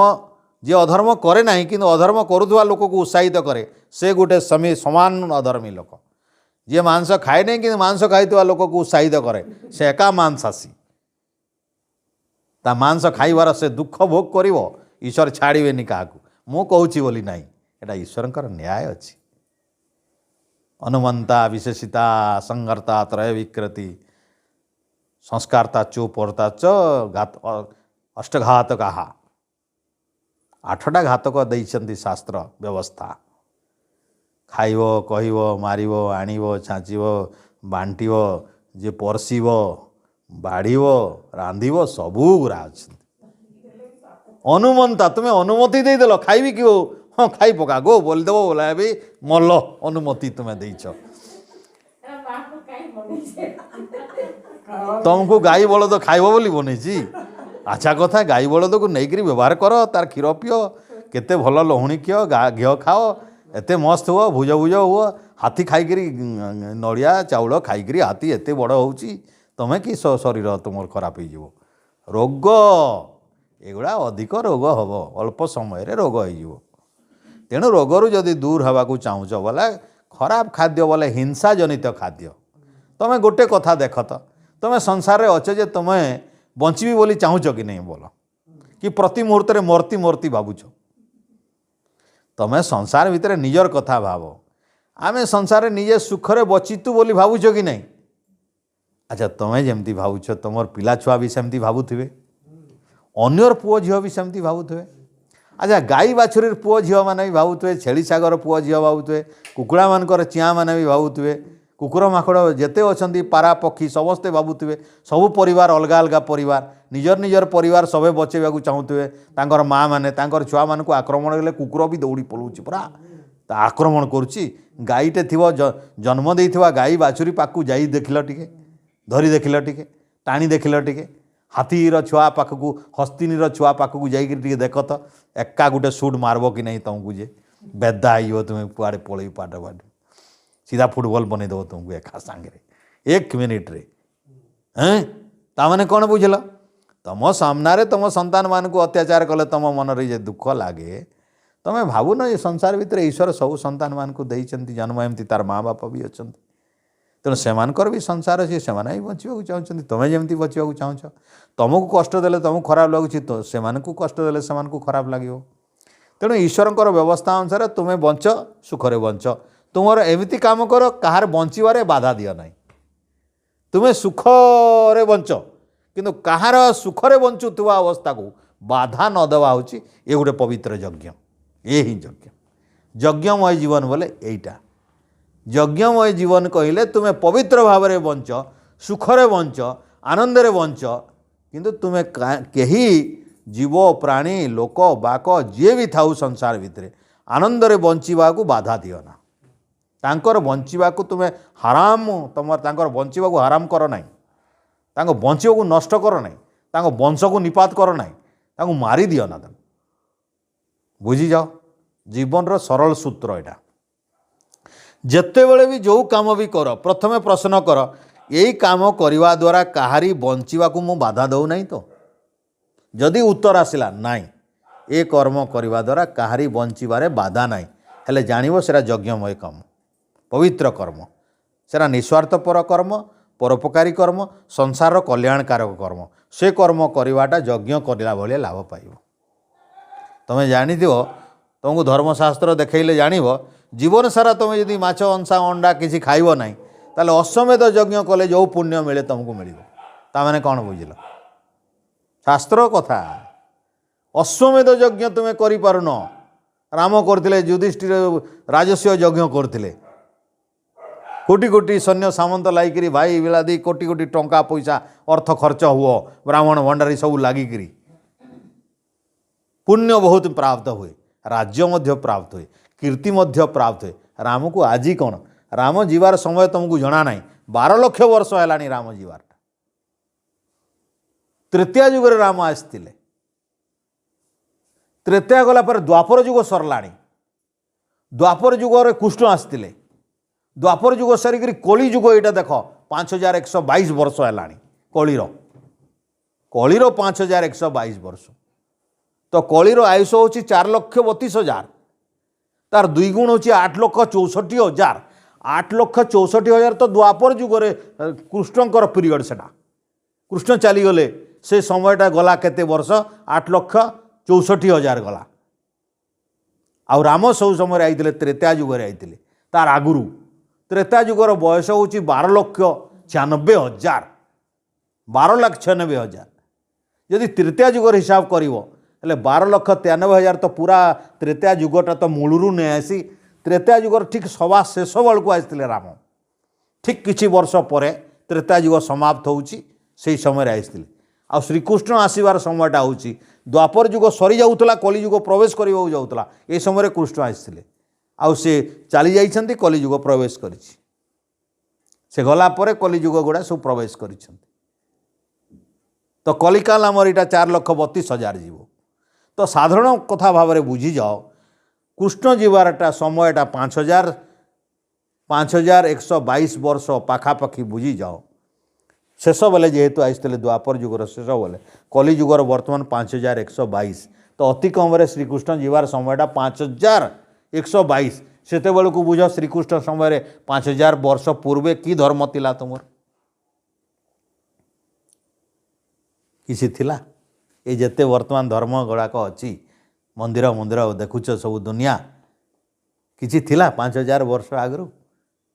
जे अधर्म करे नाही किंतु अधर्म करुथिबा लोक को उत्साहित करे से गोटे समान अधर्मी लोक। जे मांस खाए नहीं कि मांस खाइथिबा लोक को उत्साहित करे से एका मांसासी। ता मांस खाइबार से दुख भोग करिवो ईश्वर छाड़िबेनी काहाकू। मु कहूची बोली नाही, एटा ईश्वरंकर न्याय अछि। अनुमंता विशेषिता संगर्ता त्रय विकृति संस्कारता चोपरता च अष्टघातक। आठटा घातक दैछन्ति शास्त्र व्यवस्था। खाइब कहिब मारिब आनिब छाँचिब बांटिब जे परसिब बाढ़िब रांधिब सबू गुरा अच्छे। अनुमंता तुम्हें अनुमति देदेल खाइबी कि हाँ खाई पका गो बोलदेव बोला भी मल अनुमति तुम्हें देच। तुमको गाई बलद खाइब बोली बनईची। अच्छा कथा गाई बलद को लेकिन व्यवहार कर तार क्षीर पिओ केते भल लहुणी किओ घी खाओ एते मस्त हुआ भुज भुज हुआ। हाथी खाईकरी नड़िया चाउल खाईकरी हाथी एते बड़ होउची तुम्हें कि शरीर तुम खराब हो रोग एगुड़ा अधिक रोग हम अल्प समय रोग हो। तेणु रोगर जदि दूर हवा को चाहूच बोले खराब खाद्य बोले हिंसा जनित खाद्य। तुम्हें गोटे कथा देख तो तुम्हें संसार में अच्छे जे तुम्हें बंचबी बोली चाहूच कि नहीं बोल कि प्रति मुहूर्त में मरती मरती भावुच। तुम्हें संसार भितर निजर कथा भाव आमे संसार निजे सुखरे बचितु बोली भावुछ कि नहीं। अच्छा तुम्हें जमती भावुछ तुमर पिला छुआ भी सेमती भावुथिबे, अन्यर पुओ झियो भी सेमती भावुथिबे। अच्छा गाई बाछुरी पुओ झियो माने भी भावुथिबे, छेली सागर पुओ झियो भावुथिबे, कुकुड़ा मानकर चियाँ माने भी भावुथिबे, कुकुर माकड़ जेते अछंती पारा पक्षी समस्ते भावुथिबे सबु परिवार अलगा अलगा परिवार निजर निजर परिवार सबे बचेबाकू चाहूथिबे। तांकर माँ माने तांकर छुआ मानकू आक्रमण हेले कुकुर भी दौड़ी पलाउछि पूरा ता आक्रमण करुछि। गाईटे थिबो जन्म देइथिबा गाई बाछुरी पाखू जाई देखिल टिके, धरी देखिल टिके, टाणी देखिल टिके, हाथीर छुआ पाखकू हस्तिनीर छुआ पाखकू जाइकि टिके देख तो एका गुटे सुट मारबो कि नहीं तुमको जे बेदा आइयो तुम्हें कुआड़े पलई पाट बाट सीधा फुटबॉल बनईदेव तुमको एका सांगे 1 मिनिट रे। हैं ताने कौन बुझल तुम सामने तुम संतान मान को अत्याचार कले तुम मन रे दुख लगे तुम्हें भावुन ये संसार भितर ईश्वर सब संतान मान को देइचंती जन्म एमती तार माँ बाप भी अच्छा तेणु सेमानकर भी संसार अच्छे से बचा चाहते तुम्हें जमी बचा चाहछ तुमको कष्ट देले तुमको खराब लगुच तो से कष्ट देले से खराब लगे। तेणु ईश्वर व्यवस्था अनुसार तुम्हें बंच सुखरे बंच तुम एमती काम कर कहार बंचारे बाधा दियो ना। तुम्हें सुखरे बंच किंतु कहार सुखरे बंचुवा अवस्था को बाधा न देवा हूँ ये गोटे पवित्र यज्ञ। ये ही यज्ञ यज्ञमय जीवन बोले यहीटा यज्ञमय जीवन कहले तुम्हें पवित्र भाव में बंच सुखरे बंच आनंदरे बंच किंतु तुम्हें कहीं जीव प्राणी लोक बाक जी भी थाऊ संसार भितर आनंदरे बंचीबा को बाधा दियो ना। तांकर बंचीबा को तुम्हें हराम तुम तांकर बंचीबा को हराम कर ना, तांको बंचीबा को नष्ट कर ना, तांको वंश को निपात कर ना, तांको मारी दियो ना। बुझी जाओ जीवन रो सरल सूत्र एटा। जेते बेले भी जो काम भी कर प्रथमे प्रश्न कर यही काम करने द्वारा कहारी बंचीबा को मु बाधा दौ नहीं तो जदि उत्तर आसला नाई ए कर्म करने द्वारा कहारी बंचीबारे बाधा नाई हेले जानिबो सेरा यज्ञमय कर्म पवित्र कर्म सेरा निस्वार्थपर कर्म परोपकारी कर्म संसार कल्याणकारक कर्म से कर्म करवाटा यज्ञ करला भले लाभ पाइब। तुम्हें जानिथिबो तुमको धर्मशास्त्र देखैले जानिबो जीवन सारा तुम यदि माछ अंशा अंडा किसी खाइब ना ताले अश्वमेध यज्ञ कले जो पुण्य मिले तुमको मिल ताने कौन बुझल शास्त्र कथा। अश्वमेध यज्ञ तुम्हें करिपारुन राम करथिले युधिष्ठिर राजस्व यज्ञ करथिले कोटी कोटी सैन्य सामंत लागिकी भाई बिलादी कोटी कोटी टंका पैसा अर्थ खर्च हुओ ब्राह्मण भंडारी सब लागिकी पुण्य बहुत प्राप्त हुए राज्य मध्य प्राप्त हुए कीर्ति मध्य प्राप्त हुए। राम को आज कौन राम जीवार समय तुमको जना ना 12 लक्ष वर्ष है राम जीवार तृतीय युग राम आसते तृतीय गला पर द्वापर युग सरला द्वापर युग कृष्ण आसते द्वापर युग सारिक कली युग यहाँ देख 5122 वर्ष है कलीर 5122 वर्ष तो कलीर आयुष हूँ 4,32,000 तार दुई गुण हूँ 8,64,000 8,64,000 तो द्वापर युगरे कृष्णकर पीरियड से कृष्ण चलीगले से समयटा गला केते वर्ष 8,64,000 गला आउ राम सब समय आईते त्रेता युगरे आईते तार आगुरु त्रेता युगर बयस हूँ 12,96,000 12,96,000 यदि तृतीय युगर हिसाब करिवो हेले 12,93,000 तो पूरा त्रेता युगटा तो मूलरू नहीं आसी त्रेता युगर ठीक सभा शेष बेल को आसते राम ठीक किछि वर्ष पर त्रेता युग समाप्त होउछि से समय आसते आ श्रीकृष्ण आसबार समयटा हूँ द्वापर युग सरी जाऊला कली युग प्रवेश करने जाऊला ये समय कृष्ण आसते आउ से चली जाइछन्ति कली युग प्रवेश करिछि से गला परे कली युग गुड़ा सब प्रवेश करिछन्ति तो कलिकाल आमर इटा 4,32,000 जीव तो साधारण कथा भाव में बुझी जाओ कृष्ण जीवारटा समयटा 5,122 वर्ष पाखापाखि बुझी जाओ शेष बेले जेहेतु आसते द्वापर युगर शेष बेले कली युगर बर्तमान 5,122 तो अति कम श्रीकृष्ण जीवार समयटा 5,122 से को बुझ श्रीकृष्ण समय 5,000 वर्ष पूर्वे की धर्म थिला तुमर किसी थिला ये जेते वर्तमान धर्म गुड़ाक अच्छी मंदिर मंदिर देखुच सब दुनिया किछि थिला 5000 वर्ष आगु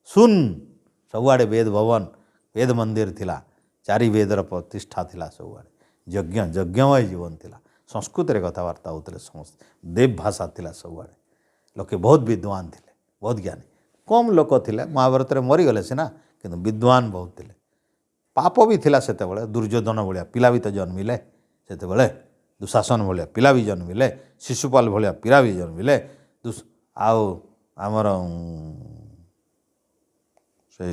सुन सबुआड़े वेद भवन वेद मंदिर थिला चारि वेदर प्रतिष्ठा थिला सबुआड़े यज्ञ यज्ञमय जीवन थिला संस्कृत रे कथबार्ता होते समस्त देव भाषा थिला सबुआड़े लोके बहुत विद्वान थिले बहुत ज्ञानी कम लोक थिले महाभारत रे मरीगले सीना किंतु विद्वान बहुत थिले पाप भी थिला सेते बेले दुर्योधन भलिया पिला भी तो जन्मिले सेते बेले दुशासन भलिया पिला भी जन्मिले शिशुपाल भलिया पिला भी जन्मिले आउ आमर से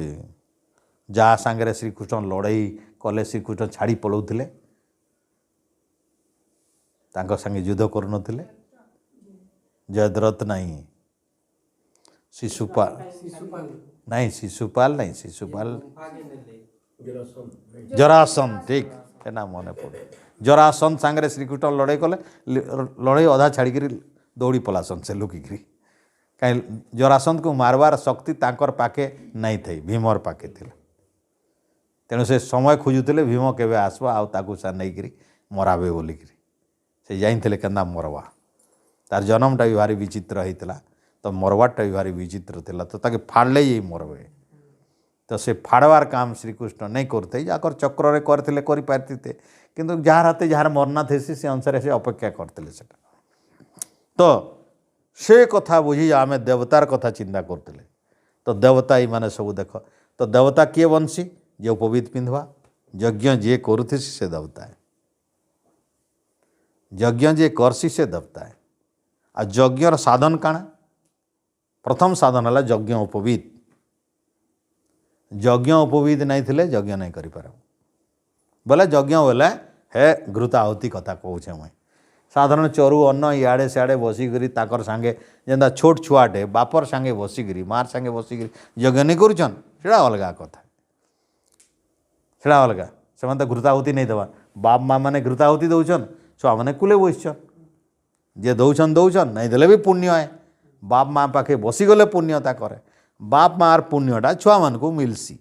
जहाँ सांगे श्रीकृष्ण लड़ाई कले श्रीकृष्ण छाड़ी पलाउथिले तांको संगे युद्ध करुनथिले जयद्रथ नहीं शिशुपाल नहीं शिशुपाल जरासन ठीक है ना मन पड़े जरासन सांगे श्रीकृष्ण लड़ाई कले लड़ाई अधा छाड़ी दौड़ी पलासन से लुकिकी कहीं जरासन को मारवार शक्ति तांकर पाखे नहीं थी भीमर पाखे थिला तेणु से समय खोजुले भीम केवे आसवा आउ ताकू सा नहीं मराबे बोलिकी से जाइले केन्दा मरवा तार जन्मटा भी भारी विचित्र होता तो मरवाटा भी भारी विचित्र थिला तो ताके फाड़ले ये मरबे तो से फाड़वार काम श्रीकृष्ण नहीं करते जाकर चक्र रे करथिले करि पारथिते किंतु जार हाथे जार मरना थे से अनुसार से अपेक्षा करथिले सेटा तो से कथा बुझी आमे देवतार कथा चिंता करथिले तो देवता ही माने सब देख तो देवता किए बंसी जे उपवीत पिंधवा यज्ञ जे करुथि से देवता है यज्ञ जे करसी से देवता है आ यज्ञर साधन काण प्रथम साधन है यज्ञ उपवीत यज्ञ उपवीत नहीं थिले यज्ञ नहीं करि पार बोले यज्ञ बोले हे घृताहुति कथा कहूँ मुई साधारण चरु अन्न इआड़े सियाड़े बसिकी ताकर सांगे जेंता छोट छुआटे बापर सांगे बसिकी मार सांगे बसिकी यज्ञ नहीं करुछन सेटा अलगा कथा सेटा अलगा से तो घृताहुति नहीं देवा बाप माँ मैंने घृताहुति दौन छुआ मैंने कूले बसछन जे दौन नहीं देले भी पुण्य है बाप माँ पाखे बसीगले पुण्यता करे बाप मार पुण्यटा छुआ मान को मिलसी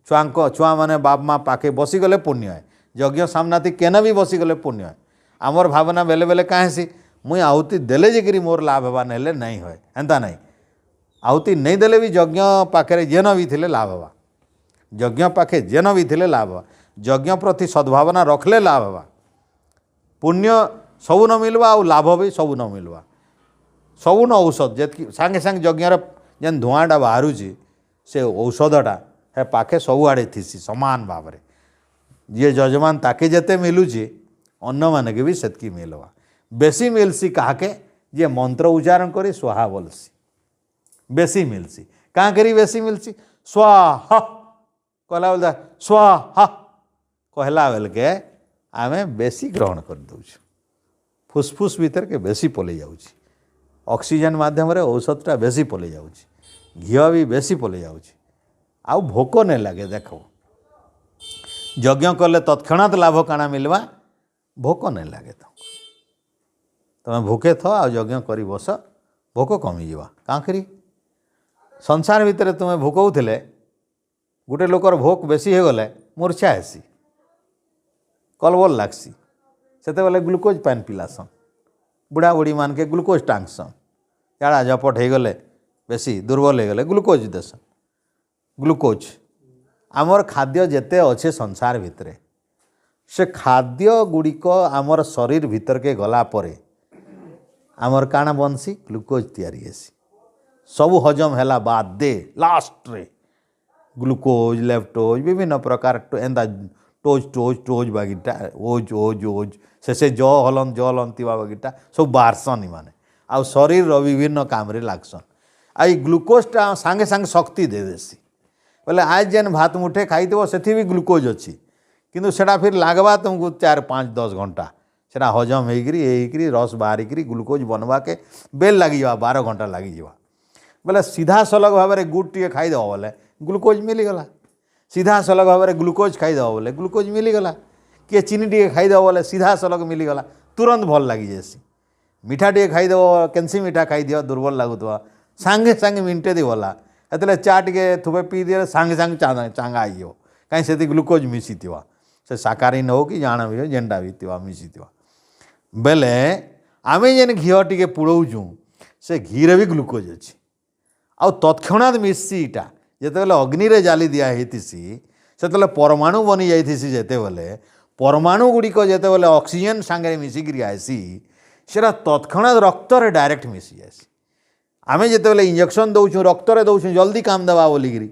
छुआ मैंने बाप माँ पाखे बसीगले पुण्य है यज्ञ सामना केने भी बसीगले पुण्य है आमर भावना बेले बेले कहीं मुई आहुति देले जे मोर लाभ हवा ना नहीं है एंता नहीं आहुति नहीं देले भी यज्ञ पाखे जेन भी थिले लाभ हवा यज्ञ पाखे जेन भी थिले लाभ हवा यज्ञ प्रति सद्भावना रखले लाभ हवा पुण्य सबू न मिलवा और लाभ भी सबू न मिलवा सबू न औषध जे सांगे सांगे यज्ञर जेन धुआँटा बाहर से औषधटा है पाखे सबुआड़े थीसी समान भाव में जी जजमान ताके जेते मिलूची अन्न मान के भी सेतकी मिलवा बेसी मिलसी काके जे मंत्र उच्चारण करी स्वाहा बोलसी बेसी मिलसी कहाँ करी बेसी मिलसी स्वाहा कहला बोलता स्वाहा कहला बेल के आमे बेसी ग्रहण कर दउछु फुसफुस भीतर के बेसी पले जाउची ऑक्सीजन माध्यम रे औषधटा बेसी पले जाउची घी भी बेसी पले जाउची आउ भोक नहीं लगे देखो यज्ञ कले तत्क्षणात लाभ काना मिलवा भोक नहीं लगे तुम भोके थ आ यज्ञ करी बस भोक कमिजा कहाँ करी संसार भितर तुम्हें भोकौले गोटे लोकर भोक बेसी हो गले मूर्छा हेसी कलबल लागसी सेते बेले ग्लुकोज पान पिलासन बुढ़ा बुढ़ी मान के ग्लुकोज टांगसन झाड़ा झपट हो गले बेसी दुर्बल हो गले ग्लुकोज देसन ग्लुकोज आमर खाद्य जेते अच्छे संसार भितरे से खाद्य गुड़िक आमर शरीर भीतर के गला परे आमर काना बनसी ग्लुकोज तैयारी हेसी सबू हजम हैला बाद दे लास्ट रे ग्लुकोज लेप्टोज विभिन्न प्रकार एंता टोज टोज टोज बागिटा ओज ओज ओज से ज हलन तीवा बागिटा सब बारसन माने आ शरीर विभिन्न काम रे लागसन आई ग्लुकोजटा सांगे सांगे शक्ति दे देसी बोले आज जेन भात मुठे खाईदेव से भी ग्लुकोज अच्छी किंतु सेटा फिर लागवा तुमको 4-5-10 घंटा सेटा हजम होकर रस बाहरिक ग्लुकोज बनवा के बेल लगी 12 घंटा लगी बोले सीधा सलग भाव में गुड़ टे खाईदेव बोले ग्लुकोज मिलीगला सीधा सलग भाव में ग्लुकोज खाईदेव बोले ग्लुकोज मिलीगला किए चीनी टे खाईदेव बोले सीधा सलग मिलीगला तुरंत भल लगी जासी मीठा टे खाईदेव केनसी मीठा खाईदिव दुर्बल लगुवा सांगे सांगे मिनटे दी गला एतले चा टे थुबे पी दिए सांगे सांगे चांगा आइयो कहीं से ग्लुकोज मिसी से शाकाहारी न हो कि जाना भी हो जेनटा भी मिसी बेले आमे जेन घी टे पुड़ौचु से घी रे भी ग्लुकोज अच्छी आउ तत्क्षणात मिसी इटा जितेबाला अग्नि रे जाली दिया होतीसी से परमाणु बनी जाइथिसी जेतेबेले परमाणु गुड़िक जितेबाला ऑक्सीजन सांगे मिसिकी आसी सेटा तत्क्षणात रक्त रे डायरेक्ट मिसी जासी आमे जितेबाला इंजेक्शन दौछुं रक्त रे दौछुं जल्दी काम देवा बोलिकी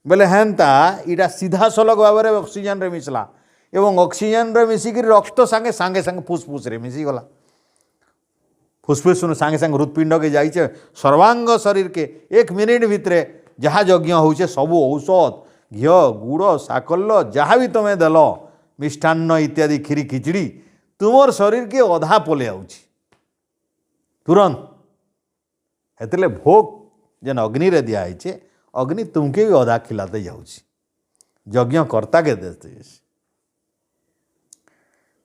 बेले हेन्ता इटा सीधा सलग भाव में ऑक्सीजन रे मिसला एवं ऑक्सीजन रे मिसिकी रक्त सांगे सांगे सांगे फुसफुस रे मिसीगला फुसफुस सांगे सांगे हृदपिंड के जाइए सर्वांग शरीर के 1 मिनिट भितर जहाँ यज्ञ होचे सबू औषध घी गुड़ साकल्य जहाँ भी तुम्हें देल मिष्टान्न इत्यादि खीरी खिचड़ी तुमर शरीर के अधा पले आउछि तुरंत हेतले भोग जेन अग्नि रे दिया है अग्नि तुमके भी अधा खिलाते जाउछि यज्ञ कर्ता के देते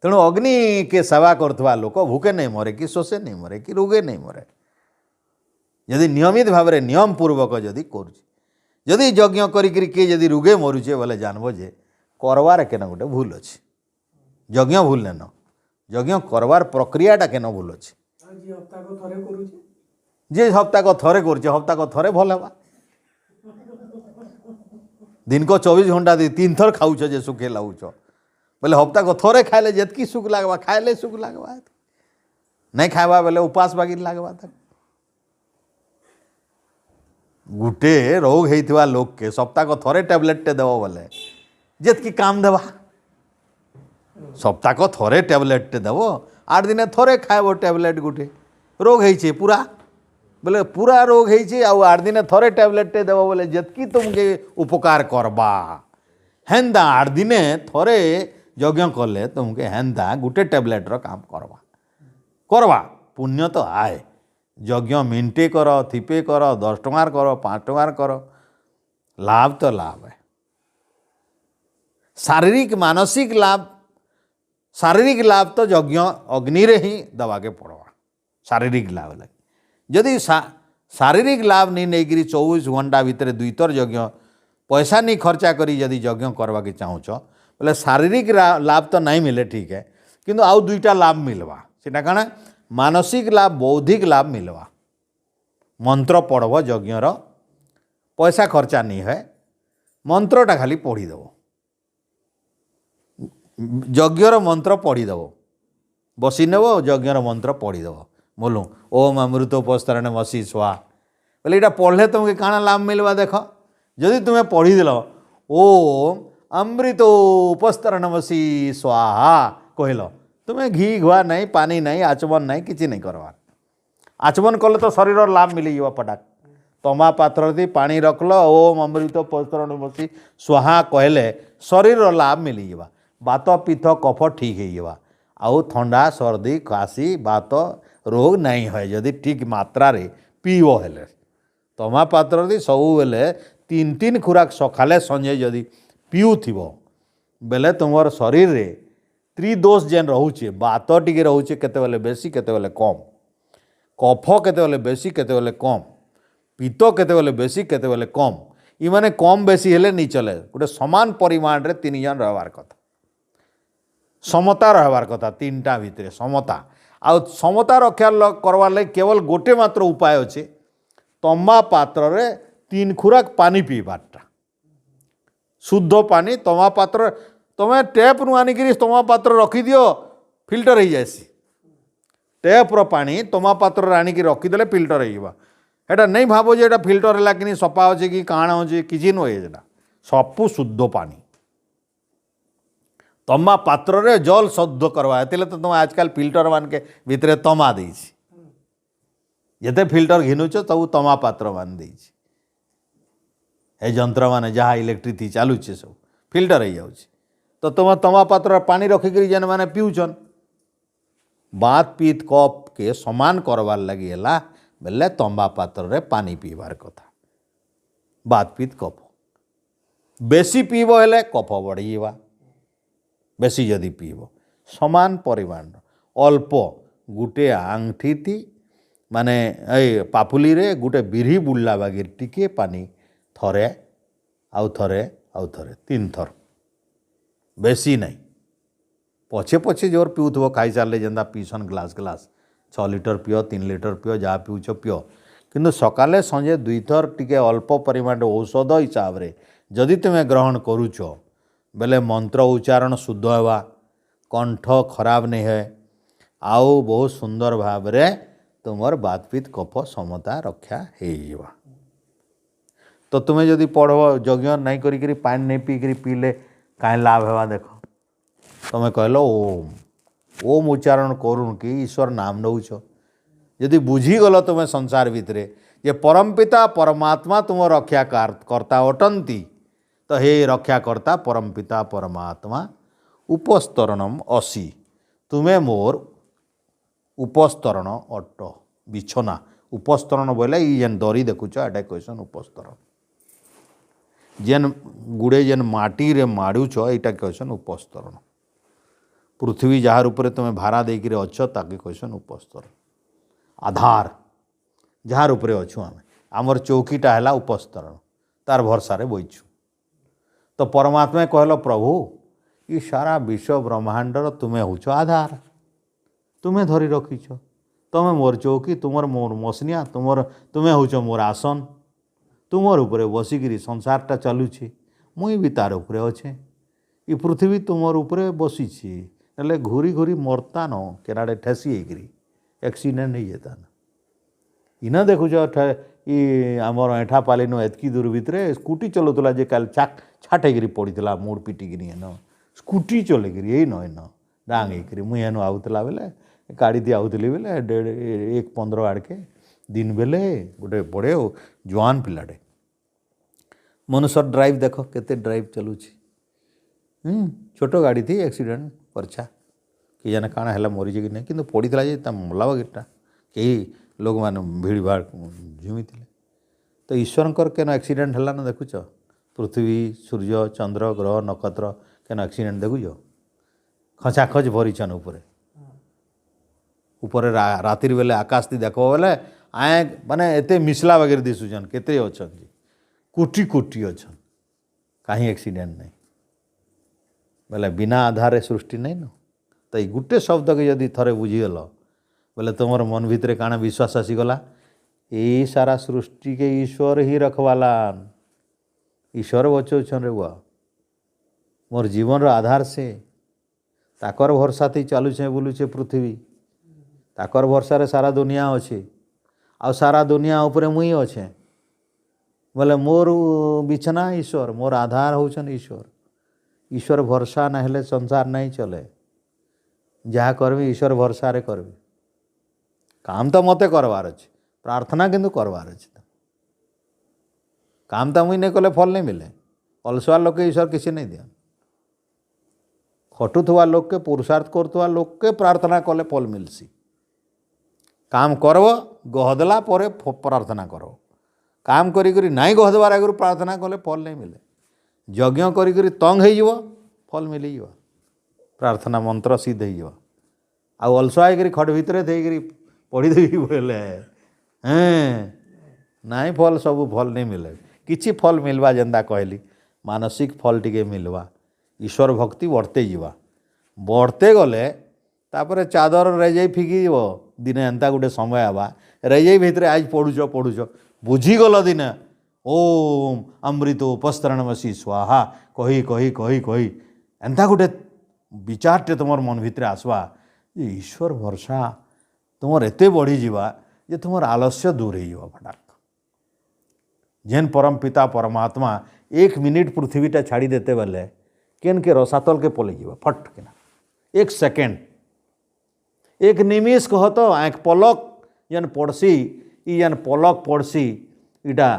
तेणु अग्नि के सेवा करथवा लोक भूखे नहीं मरे कि शोषे नहीं मरे कि रोगे नहीं मरे यदि नियमित भाव में नियम पूर्वक जदि करुछि यज्ञ करी किए जदि रोगे मरुचे बोले जानबो जे करवार केन गोटे भूल अच्छे यज्ञ भूल नेन यज्ञ करवार प्रक्रियाटा केन भूल अच्छे जे हप्ताक थरे करुचे हप्ताक थरे भल हेबा दिन को 24 घंटा दी 3 थर खाऊच जे सुखे लाउच बोले हप्ता को थोड़े खाइले जितकी सुख लगवा खाइले सुख लगवा नहीं खावा बोले उपास बागी लगवा तक गुटे रोग होता लोक के सप्ताह को थोड़े टैबलेट देव बोले जितकी काम देवा सप्ताह को थोड़े टैबलेट देव 8 दिन थोड़े खाएब टैबलेट गुटे रोग है पूरा बोले पूरा रोग है 8 दिन थोड़े टैबलेट देव बोले जितकी तुमके उपकार करबा हेन्दा 8 दिन थोड़े यज्ञ कले तुमके हेन्दा गुटे टैबलेट रो काम करवा पुण्य तो आए यज्ञ मिनटे कर थिपे कर 10 टंकार कर 5 टंकार कर लाभ तो लाभ है शारीरिक मानसिक लाभ तो यज्ञ अग्नि रे ही दवा के पड़वा शारीरिक लाभ लगे जदि शारीरिक लाभ नहीं नहीं 24 घंटा भितर 2 थर यज्ञ पैसा नहीं खर्चा करी यदि यज्ञ करवा के चाहूच बोले शारीरिक लाभ तो नहीं मिले ठीक है किंतु आउ 2टा लाभ मिलवा सेटा काना मानसिक लाभ बौद्धिक लाभ मिलवा मंत्र पढ़ब यज्ञर पैसा खर्चा नहीं है मंत्रटा खाली पढ़ीदेव यज्ञर मंत्र पढ़ीदेव बसी नेब यज्ञर मंत्र पढ़ीदेव बोलूँ ओम अमृतोपस्तरण मसी स्वा बोले यहाँ पढ़ले तुमके काଣା लाभ मिलवा देख जदि तुम्हें पढ़ीदेल ओम अमृतोपस्तरणमसी स्वाहा कहल तुम्हें घी घुआ नहीं पानी नहीं आचमन नहीं किसी नहीं करवार आचमन कले तो शरीर लाभ मिल पटाक तमा पात्र दी पानी रखल ओम अमृतोपस्तरणमसी स्वाहा कहले शरीर लाभ मिल बात पित्त कफ ठीक है आउ ठंडा सर्दी काशी बात रोग नहीं है जदि ठीक मात्रा रे पीव हेले तमा पात्र दी सब बेले 3 खुराक सकाले संजे जदि पीउथिब बेले तुमर शरीर रे त्रिदोष जेन रोचे बात टिके रोचे केते बेले बेसी केते बेले कम कफ केते बेले बेसी केते बेले कम पित्त केते बेले बेसी केते बेले कम इ माने कम बेसी हेले नहीं चले गोटे समान परिमाण रे 3 जन रहबार कथा समता रहबार कथा 3टा भितरे समता आ समता रक्षा करवार लगे केवल गोटे मात्र उपाय अच्छे तंबा पात्र रे 3 खुराक पानी पीबारटा शुद्ध पानी तमा पात्र तुम्हें टैप नु आनिक तमा पात्र रखिदियो फिल्टर हो जाएसी टैप्र पानी तमा पात्र आनिक रखीदे फिल्टर होटा नहीं भाव जे फिल्टर है कि सफा अच्छे कि काण अच्छे किसी नुहे सबू शुद्ध पानी तमा पात्र रे जल शुद्ध करवा तो तुम आजकल फिल्टर मान के भितर तमा दे जिते फिल्टर घिनुच सब तमा पात्र मान दे यंत्र मान जहाँ इलेक्ट्रिक थी चलुचे सब फिल्टर हो जाऊँ तो तुम तमा पात्र पानी रखिक जेन मैंने पीऊन बात पीत कप के समान करवार लगी है बेले तंबा पात्र रे पानी पीबार कथा बात पीत कप बेसी पीब हेले कफ बढ़ीवा बेसी जदि पीब समान परिमाण अल्प गुटे आंगठी थी माने पापुली रे गुटे बिरी बुल्ला बागिर टिके पानी थरे आउ थरे आउ थरे 3 थर बेसी नहीं पछे पछे जोर पीउथबो खाई सारे जेंदा पीसन ग्लास 6 लीटर पियो 3 लीटर पियो जहाँ पीउछ पियो किंतु सकाले संजे दुई थर टिके अल्प परिमाण औषध हिसाब रे जदि तुम्हें ग्रहण करुच बेले मंत्र उच्चारण शुद्ध होगा, कंठ खराब नहीं है, आउ बहुत सुंदर भाव रे तुमर बातपीत कफ समता रक्षा हो। तो तुम्हें जदि पढ़ब यज्ञ नहीं करी पानी नहीं पीकरी पीले कहीं लाभ है देख। तुम्हें कहल ओम ओम उच्चारण करूँ कि ईश्वर नाम नौच यदि बुझीगल तुम्हें संसार भितर ये परमपिता परमात्मा तुम रक्षा कर्ता अटंती तो हे रक्षाकर्ता परमपिता परमात्मा उपस्तरणम असी तुम्हें मोर उपस्तरण अट बिछना उपस्तरण बोले जेन दरी देखुच एटा कहसन उपस्तरण जेन गुड़े जेन माटी रे माड़ुच एटा कहसन उपस्तरण पृथ्वी जार उपरे तुम्हें भाड़ा देकर अच्छ ताके कहसन उपस्तरण आधार जार उपरे अच्छु आम आमर चौकीटा है उपस्तरण तार भरसा रे बइछु। तो परमात्मा कहल प्रभु ये सारा विश्व ब्रह्मांडर तुम्हें होच आधार तुम्हें धरी रखीच तुम्हें मोर चौकी तुमर मोर मसनिया तुम्हें होच मोर आसन तुमर उपरे बसिकी संसारटा चलुछि मुई भी तार उपरे अच्छे ये पृथ्वी तुमर उपरे बसीछि नले घूरी घूरी मरता न केनाडे ठेसी होकर एक्सीडेंट हो जाता ना इना देखुच ये आमर एठा पाली नो एतकी दूर भितर स्कूटी चलाऊला जे काल छाट होकर पड़ा मोड़ पिटिकी एन स्कूटी चलेकर यही न एन डांग होकर मुई एनु आउला बेले गाड़ी दी आउली बेले 1:15 आड़के दिन बेले गोटे बड़े जवान पिलाटे मनुष्य ड्राइव देख केते ड्राइव चलुची छोट गाड़ी थी एक्सीडेंट करछा कि जाने काଣା है मरीजे कि नहीं कि पड़ा जे मल्ला बगेटा कई लोग मैंने भीड़ भाड़ झुमी थे। तो ईश्वर केन एक्सीडेंट है ना देखुच पृथ्वी सूर्य चंद्र ग्रह नक्षत्र केन एक्सीडेंट देखुच खचाखच भरीछन ऊपर रातिर बेले आकाश थी देख बेले आए माने एते मिसला वगैरह दिशुचन केते अच्छा कोटी कोटी अच्छा कहीं एक्सीडेंट नहीं बोले बिना आधार सृष्टि नहीं न। तो ये गोटे शब्द के जदि थरे बुझीगल बोले तुम मन भितर काना विश्वास आसीगला ये सारा सृष्टि के ईश्वर ही रखवाला ईश्वर बचौछन रे बुआ मोर जीवन रो आधार से ताकर भरसा थी चलुछे बुलुछे पृथ्वी ताकर भरसा रे सारा दुनिया अच्छे आ सारा दुनिया उपरे मुई अच्छे बोले मोर बिछना ईश्वर मोर आधार होछन ईश्वर ईश्वर भरसा ना हेले संसार नहीं चले जहाँ करबी ईश्वर भरसा रे करबी काम तो मते करवार अच्छे प्रार्थना किंतु करवार अच्छे काम तो मुई नहीं कले फल नहीं मिले अलसुआ लोग के ईश्वर किसी नहीं दिया खटुवा लोग के पुरुषार्थ करतुवा लोग के प्रार्थना कले फल मिलसी काम करब गहदला परे प्रार्थना करो काम करी करी नहीं गहदबार आगु प्रार्थना कले फल नहीं मिले यज्ञ करी करी तंग हो फल मिल प्रार्थना मंत्र सिद्ध हो आउ अलसुआ होकर खट भितर थी पढ़ीदेवी बोले नाई फल सब फल नहीं मिले किछि फल मिलवा जेंदा कहली मानसिक फल टिके मिलवा ईश्वर भक्ति बढ़ते जावा बढ़ते गले तापर चादर रेजाई फिकी दिने एंता गोटे समय आवा रेजाई भितर आज पढ़ुच बुझीगल दिने ओम अमृत उपस्तरणमसी स्वाहा कही कही कही कही एंता गोटे विचारटे तुम मन भितर आसवा ईश्वर भरसा तुम एते बढ़ी जावा जे तुम आलस्य दूर हो फटाक जेन परम पिता परमात्मा 1 मिनिट पृथ्वीटा छाड़ी देते बेले केन के रसातल के पलि जावा फट के 1 सेकेंड 1 निमिष कह तो आँख पलक जेन पड़सी जेन पलक पड़सी इटा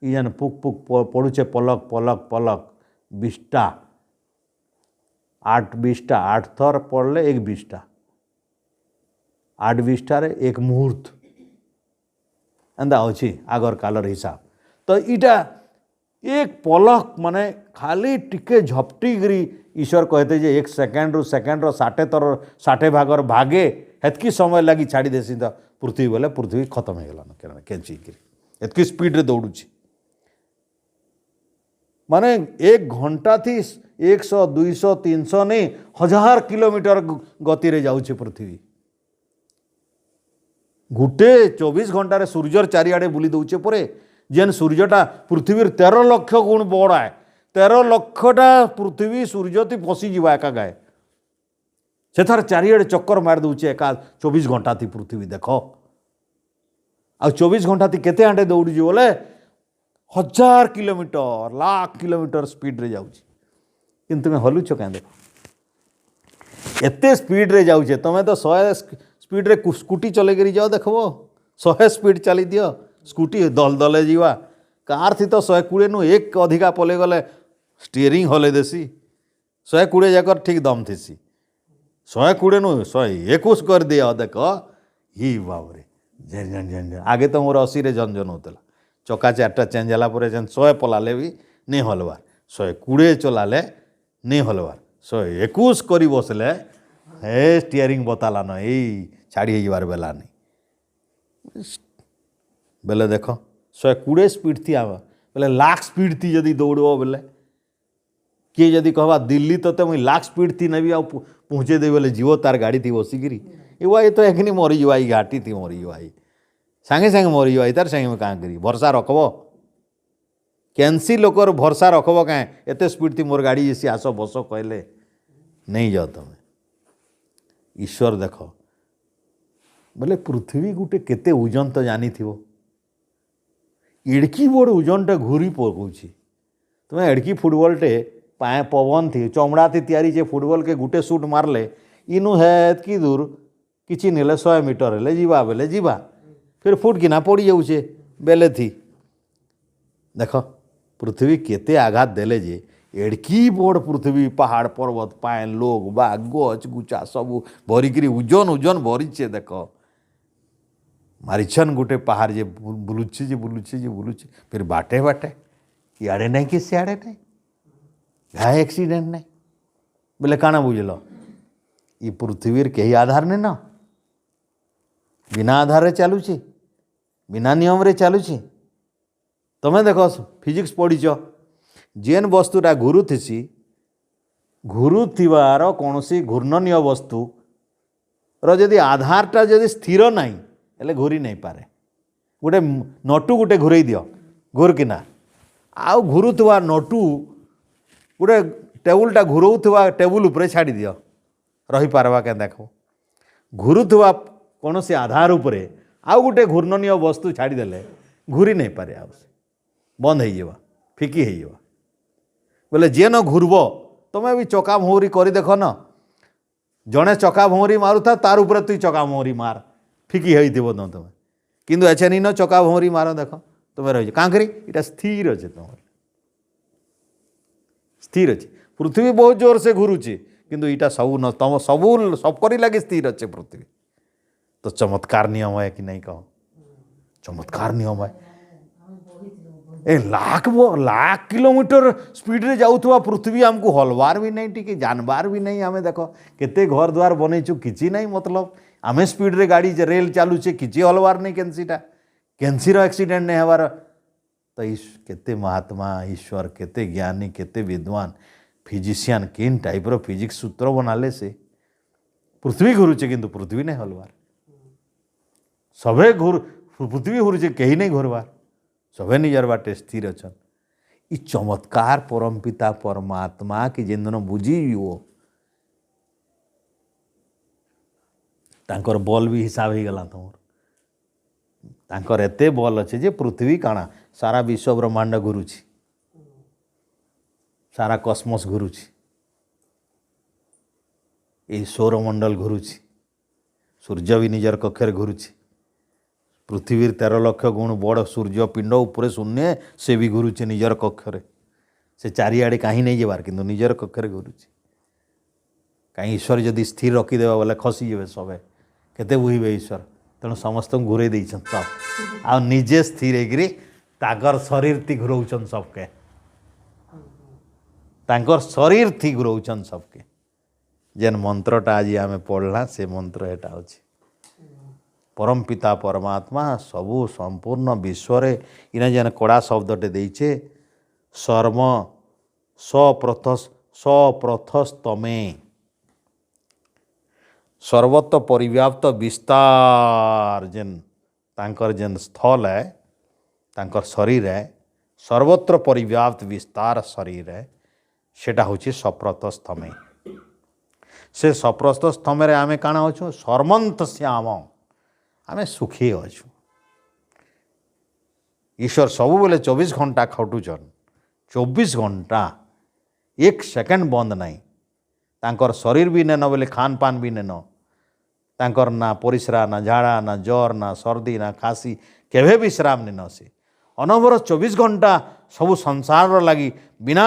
जेन पुक पुक पड़ुचे पलक पलक पलक 20टा 8 8 थर पड़ले 1 20टा 8 20टारे 1 मुहूर्त एंदा अच्छी आगर कालर हिसाब। तो इटा 1 पलक माने खाली टिके झपटी ईश्वर कहते जे 1 सेकेंड रु 60 थर 60 भागर भागे हेतकी समय लगी छाड़ी देसी तो पृथ्वी बोले पृथ्वी खत्म हो गला कैंची एतकी स्पीड रे दौड़ुची माने 1 घंटा थी 100 200 300 नहीं 1000 किलोमीटर गति रे जाऊँ पृथ्वी गोटे 24 घंटे सूर्यर चारिआडे बुली दौचे पर जेन सूर्यटा पृथ्वी 13 लाख गुण बड़ा है 13 लाखटा पृथ्वी सूर्य ती पशिजा एका गाए से थार चारिआडे चक्कर मार दौचे एका 24 घंटा थी पृथ्वी देख आ 24 घंटा थी केते आंटे दौड़ी बोले 1000 किलोमीटर लाख किलोमीटर स्पीड रे जाऊँ कि तुम्हें हलुच क्या देख एते स्पीड रे जाऊे तुम तो 100 स्पीड रे स्कूटी चले कर जाओ देखो 100 स्पीड चली दियो स्कूटी दल दले जीवा कार थी तो 120 नु एक अधिका पले गले स्टीयरिंग हले देसी 120 जाकर ठीक दम थीसी 120 नु 121 कर दिया देख ही बाबरे झेन झेन झेन आगे तो मोर 80 रे झंझन होता चका 4टा चेंज होला पर जेन 100 पलाले भी नहीं हलवार 120 चलाले नहीं हलवार 121 करी बसले हे स्टीयरिंग बताला न यही छाड़ी जाबार बेला नहीं बेले देख 120 स्पीड थी आवा बेले लाख स्पीड थी जदि दौड़ब बेले किए जदि कहवा दिल्ली तो मुझे लाख स्पीड थी नहीं पहुँचे दे बोले जीव तार गाड़ी थी बसिकी ये तो एक मरीजा ये घाटी थी मरीजा ये सांगे सांगे मरीजा तार सांगे कहाँ करी भरसा रखब कैंसी लोकर भरसा रखब कहीं एत स्पीड थी मोर गाड़ी जैसी आस बस कहले नहीं जाओ तुम ईश्वर देख बोले पृथ्वी गोटे केते ओजन तो जानी थी एड़की बड़ ओजनटा घूरी पकाउछि तुम्हें एड़की फुटबॉल टे पाए पवन थी चमड़ा थी तैयारी जे फुटबॉल के गुटे सुट मारले इनु है कि दूर किछि नेले 100 मीटर हेले जीवा बेले जीवा फिर फुट किना पड़ी जाऊे बेले थी देख पृथ्वी केते आघात देले जे एड़की बड़ पृथ्वी पहाड़ पर्वत पाए लोग बा गच गुचा सब भरिकी ओजन ओजन भरीचे देख मारिछन गोटे पहाड़ जे बुलुचे जे बुलुचे जे बुलुचे फिर बाटे बाटे इे नहीं कि सियाड़े नहीं घाए एक्सीडेंट नहीं बोले काना बुझल ये पृथ्वी कहीं आधार नहीं ना बिना आधार चलुची बिना नियम रे चलुची तुम्हें देख फिजिक्स पढ़ीच जेन वस्तुटा घुरुथी घुरुथिबार कौन सी घूर्णनीय वस्तु रदि आधारटा जदि स्थिर नहीं हेले घूरी नहीं पारे गोटे नटू गोटे घूरई दियो घूरकिना आउ घुरुवा नटू गोटे टेबुलटा घुरोउथवा टेबुल उपरे छाड़ी दियो रही पारवा के देख घुरुवा कौन सी आधार उपरे आउ गोटे घूर्णनीय वस्तु छाड़ी देले घूरी नहीं पारे आ बंद हो फिकी हो बोले जे न घूरब तुम्हें भी चका भौरी कर देख न जड़े चका भौरी मारुता तार उपरे तुई चका भौरी मार फिकी हो तुम्हें किंतु एचे नहीं न चका भौरी मार देख तुम्हें रही कहाँ करी इटा स्थिर अच्छे तुम स्थिर अच्छे पृथ्वी बहुत जोर से घुरुचे किंतु इटा सब न तुम सब सबकरी लगे स्थिर अच्छे पृथ्वी तो चमत्कार नियम है कि नहीं कहो चमत्कार नियम है ए लाख किलोमीटर स्पीड रे जाऊथवा पृथ्वी हमको हलवार भी नहीं टिके जानबार भी नहीं आमे देखो केते घर द्वार बनईचु किछि नहीं मतलब आमे स्पीड रे गाड़ी रेल चालुचे किछि हलवार नहीं कैंसीटा कैंसीर एक्सीडेंट नहीं हबार तो केते महात्मा ईश्वर केते ज्ञानी केते विद्वान फिजिशियन किन टाइप रो फिजिक्स सूत्र बनाले से पृथ्वी घुरुचे किंतु पृथ्वी नहीं हलवार सभे पृथ्वी घुरुचे कहीं नहीं घुरवार सभे निजर बाटे स्थिर अच्छा इ चमत्कार परम पिता परमात्मा कि जेन दिन बुझी तांकर बल भी हिसाब हो गला तुम तांकर एते बल अच्छे जे पृथ्वी काना सारा विश्व ब्रह्मांड घुरुची सारा कस्मस घुरुची ये सौरमंडल घुरुची सूर्य भी निजर कक्षर घुरुची पृथ्वी 13 लाख गुण बड़ सूर्य पिंड उपरे शून्य से भी घुरुचे निजर कक्षरे से चारिआडे कहीं नहीं जबार किंतु निजर कक्षरे घुरुचे कहीं ईश्वर जदि स्थिर रखीदेवा बोले खसीजे सबे केते बुझे ईश्वर तेणु समस्त घूरे देछन सब आ निजे स्थिर होकर ताकर शरीर थी घुराऊन सबके तांकर शरीर थी घुराऊन सबके जेन मंत्रटा आज आम पढ़ला से मंत्र एटा अच्छे परम पिता परमात्मा सबू संपूर्ण विश्व इना जेन कड़ा शब्दटे देचे सर्व सप्रथस्तमे सर्वत्र परिव्याप्त विस्तार जेन तांकर जेन स्थल है तांकर शरीर है सर्वत्र परिव्याप्त विस्तार शरीर है सेटा होची सप्रत स्थमे से सप्रत स्थमे रे आमे काना होछु सर्वंत श्याम आमे सुखी अछु। ईश्वर सबु बेले 24 घंटा खटुचन 24 घंटा एक सेकेंड बंद नहीं तांकर शरीर भी नेन बोले खान पान भी नेन तांकर ना परिश्रा ना झाड़ा ना ज्वर ना सर्दी ना खासी केवे विश्राम नेन से अनवरत 24 घंटा सबु संसार लगी बिना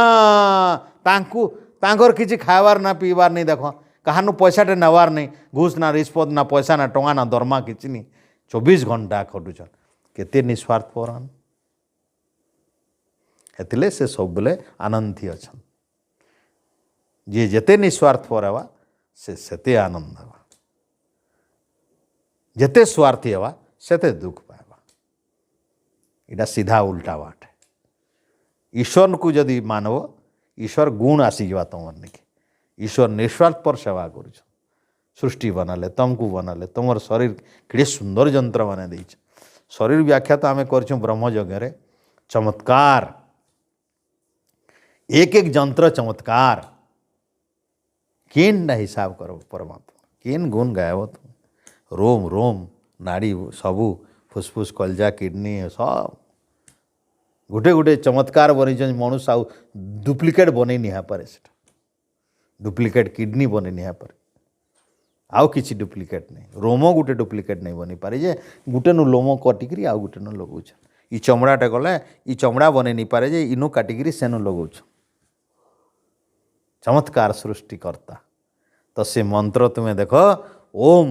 तांकु तांकर किसी खावार ना पीवार नहीं देख कहानु पैसाटे नेवार नहीं घूस ना रिश्वत ना पैसा ना टंगा ना दरमा किसी नहीं 24 घंटा खटुचन केते निस्वार्थपर एतिले से सब बेले आनंद थी अच्छा जी जेते निस्वार्थपर हेवा से सेते आनंद हेवा जेते स्वार्थी हेवा सेते दुख पाएबा इटा सीधा उल्टा बाट है। ईश्वर को जदि मानव ईश्वर गुण आसी जावा तुम निके ईश्वर निस्वार्थ पर सेवा कर सृष्टि बनाले तुमको बनाले तुम शरीर कि सुंदर जंत्र बना दे शरीर व्याख्या तो आम कर ब्रह्मयज्ञ चमत्कार एक एक जंत्र चमत्कार केन हिसाब करो परमात्मा केन गुण गायब तुम रोम रोम नाड़ी सबू फुसफुस कलजा किडनी सब गोटे गोटे चमत्कार बन मनुष्य आउ डुप्लिकेट बन निहा पारे डुप्लिकेट किडनी बन निहा पारे आउ किसी डुप्लिकेट नहीं रोम गोटे डुप्लिकेट नहीं बनी पारे जे गोटे नु लोम कटिकी आउ गोटे नु लगौछ ई चमड़ाटे गले ई चमड़ा बन नहीं पारे जे इनु काटिकी सेनु लगौछ चमत्कार सृष्टिकर्ता तो से मंत्र तुम्हें देखो ओम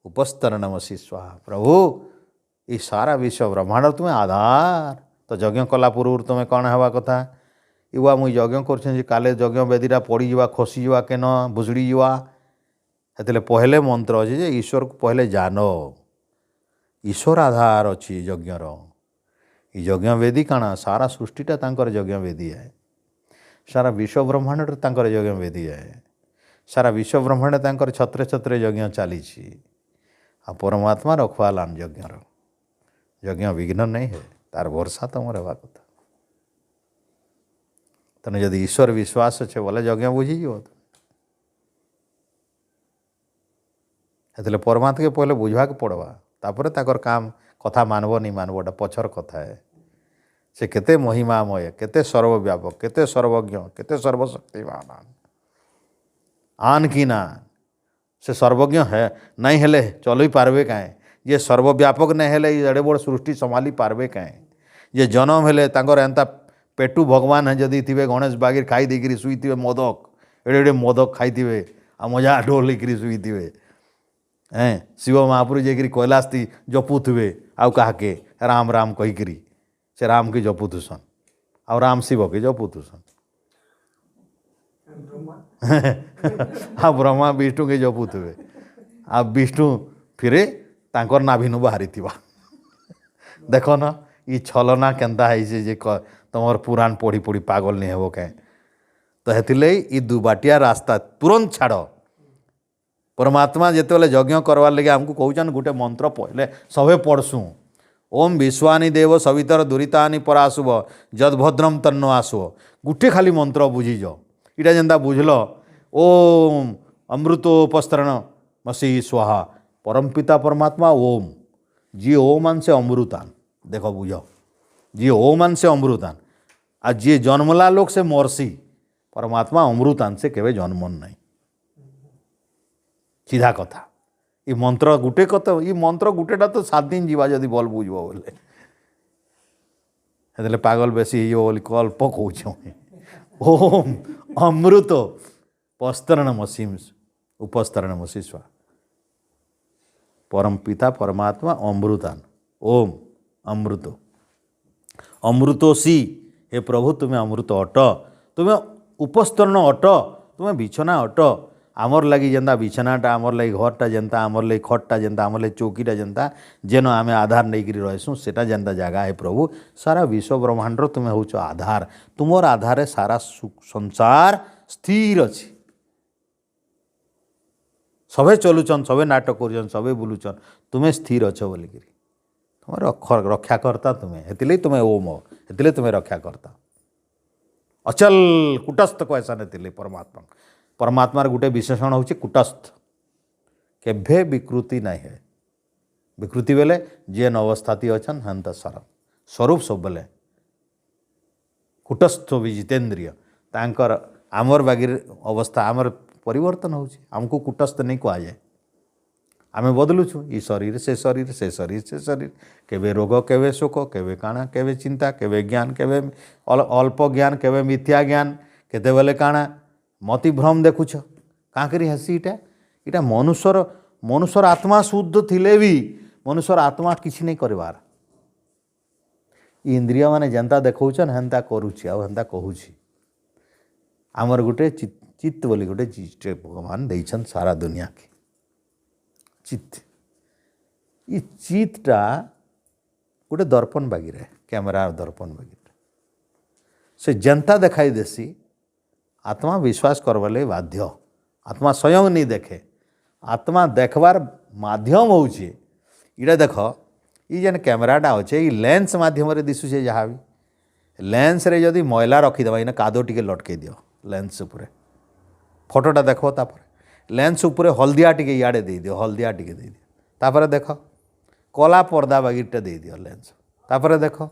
उपस्तरणमसि स्वाहा प्रभु ये सारा विश्व ब्रह्मांड तुम्हें आधार तो यज्ञ कला पूर्व तुम्हें कौन हवा कथा युवा मुई यज्ञ कर काले यज्ञ बेदीटा पड़ीजा खसीजा केन भुसड़ी जा से पहले मंत्र अच्छे जे ईश्वर को पहले जान ईश्वर आधार अच्छी यज्ञर यज्ञ वेदी काना सारा सृष्टिटा तांकर यज्ञ वेदी है सारा विश्व ब्रह्मांड तांकर यज्ञ वेदी है सारा विश्व ब्रह्मांड तांकर छत्रे छत्रे यज्ञ चली आ परमात्मा रखवालान यज्ञर यज्ञ विघ्न नहीं है तार भरसा तुम रहा कथा तेना जदि ईश्वर विश्वास अच्छे बोले यज्ञ बुझीज से परमात्मा के पहले बुझवा के पड़वा तापर ताकर काम कथा मानव नहीं मानवटा पछर कथा है से केते महिमामय केते सर्वव्यापक केते सर्वज्ञ केते सर्वशक्तिमान आन कि ना से सर्वज्ञ है नहीं हेले चल पार्बे काएँ जे सर्वव्यापक नहीं हेले एड़े बड़ सृष्टि संभाली पार्बे काएँ जे जन्म हेले तांकर एंता पेटू भगवान है जदि थे गणेश बागिर खाई देकर शुई मोदक एड़े एड़े मोदक खाई आ मजा ढोलिक शुई हैं शिव महापुर जाकर कैलाश थी जपुथे आउ कहाके राम राम कहीकि से राम के जपुथुसन आ राम शिव के जपुथुसन हाँ ब्रह्मा विष्णु के जपुथे आ विष्णु फिर तांकर नाभिनु बाहरी थिबा देख न ये छलना केन्ता है जे तुम पुराण पढ़ी पढ़ी पागल नहीं हेबो कहीं तो हेतिले ये दुबाटिया रास्ता तुरंत छाड़ परमात्मा जिते बेले यज्ञ करवार लगे आमको कहन गोटे मंत्र पहले सभे पढ़सु ओम विश्वानी देव सवितर दुरीतानि पराशुभ जदभद्रम तन्नो आसुव गोटे खाली मंत्र बुझीज इटा जेनता बुझल ओम अमृतोपस्तरण मसी स्वाहा परमपिता परमात्मा ओम जी ओम आन से अमृतान देख बुझ जी ओम आन से अमृतान आ जी जन्मला लोक से मरसी परमात्मा अमृतान से केवे जन्मन नहीं सीधा कथा ये मंत्र गुटे कत ये मंत्र गुटेटा तो 7 दिन जीवा जदि बल बुझब बोले हेतले पागल बेसी बोली कल्प कहूँ ओम अमृत उपस्तरणमसि उपस्तरणमसि स्वा परम पिता परमात्मा अमृतान ओम अमृत अमृतोसी हे प्रभु तुम्हें अमृत अट तुम्हें उपस्तरण अट तुम्हें बिछना अट आमर लगी जेनता बिछनाटा आमर लगी घरटा जेनता आमर लगी खटटा जेनता आमर लगी चौकीटा जेनता जेन आम आधार नहीं करी रहसुँ सेटा जेनता जगह है प्रभु सारा विश्व ब्रह्मांड तुम्हें हूँ आधार तुमर आधार सारा संसार स्थिर अच्छी सभे चलुचन सभे नाटक करुचन सभे बुलुचन तुम्हें स्थिर अच्छ बोलिकी तुम रक्षाकर्ता तुम्हें हेतिले तुम्हें ओम हेतिले तुम्हें रक्षाकर्ता अचल कूटस्थ कहसा नेतिले परमात्मा परमात्मार गोटे विशेषण होची कूटस्थ केभे विकृति नहीं है विकृति बेले जेन अवस्थाती अच्छन हंत सरम स्वरूप सब बेले कूटस्थ भी जितेन्द्रिय तांकर आमर बागिर अवस्था आमर परिवर्तन होची हमको कूटस्थ नहीं कह जाए आमे बदलुछु ई शरीर से शरीर से शरीर से शरीर केवे रोग केवे शोक केवे काणा केवे चिंता केवे ज्ञान केवे अल्प ज्ञान केवे मिथ्या ज्ञान केते बेले काणा मति भ्रम देखुछ काकरी हसी इटा इटा मनुष्यर आत्मा शुद्ध थिले भी मनुष्यर आत्मा किसी नहीं करवार इंद्रिय माने जनता देखौछन हेंता करूछि आ हेंता कहूछि आमर गोटे चित्त बोली गोटे चीज भगवान देइछन सारा दुनिया के चित्त ये चित्तटा गोटे दर्पण बागी रहे कैमरा दर्पण बागी से जनता देखाई देसी आत्मा विश्वास करवाले बाध्य आत्मा स्वयं नहीं देखे आत्मा देखबार माध्यम होचे इटा देख ये जेन कैमराटा अच्छे ये लेंस माध्यम दिशुचे जहाँ भी लेंस रे जदि मैला रखीदेव इन कादो टिके लटके दियो लेंस उपरे फोटोटा देख तापर लेंस उपरे हल्दिया टिके इे दे दियो हल्दिया टिके दे दियो तापर देख कला पर्दा बागिरटे दे दियो लेंस तापर देख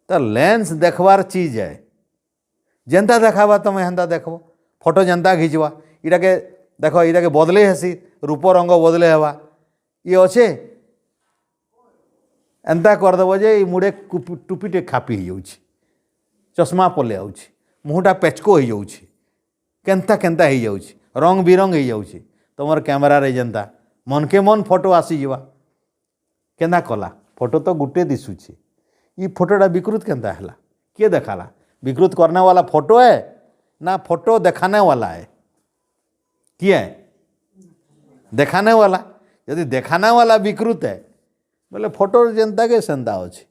तो लेंस देखबार चीज है जेनता देखावा तुम हेन्ता देखब फोटो जेनता खिंचवा इटा के देख इटा के बदले हेसी रूप रंग बदले हेवा ये अच्छे एंता करदेव जे मुड़े टुपीटे खापी हो चश्मा पले आउछ मुहटा पेचको हो केन्ता केन्ता हो जाउछ रंग बिरंग हो जाउछ तुमर कैमरा रे जेनता मन के मन फोटो आसीजा केन्ता कला फोटो तो गुटे दिशुचे ये फोटोटा विकृत केन्ता है किए देखाला विकृत करने वाला फोटो है ना फोटो दिखाने वाला है किए देखाने वाला यदि देखाने वाला विकृत है बोले फोटो जेनता के सेंता अच्छे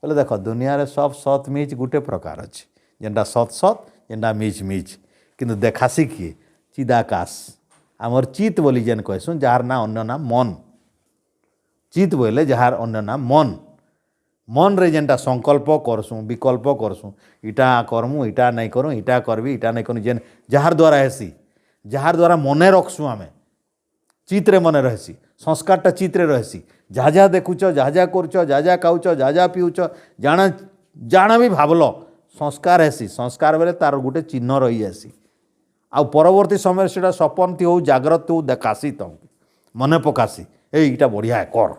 बोले देख दुनिया रे सब सत मिच गोटे प्रकार अच्छे जेनटा सत सत जेनटा मिच मिच किंतु देखासी किए चिदाकाश आमर चित बोली जेन कहसु जार ना अन्य नाम मन चित बोले जार अन्य नाम मन मन रे जेनटा संकल्प करसु विकल्प करसु इटा करमु इटा नहीं करूँ इटा करबी इटा नहीं करूँ जेन जार द्वारा हेसी जार द्वारा मने रखसु आमे चित्रे मने रहसी संस्कारटा चित्रे रहसी जहाँ जहाँ देखुच जहाँ जहाँ करुच जहाँ जहाँ खाऊच जहाँ जहाँ पीऊच जाना जाना भी भावल संस्कार हेसी संस्कार बेले तार गोटे चिन्ह रही आसी आ परवर्ती समय से सपन हो जाग्रत हो देखासी तुमको मने पकासी एटा बढ़िया है कर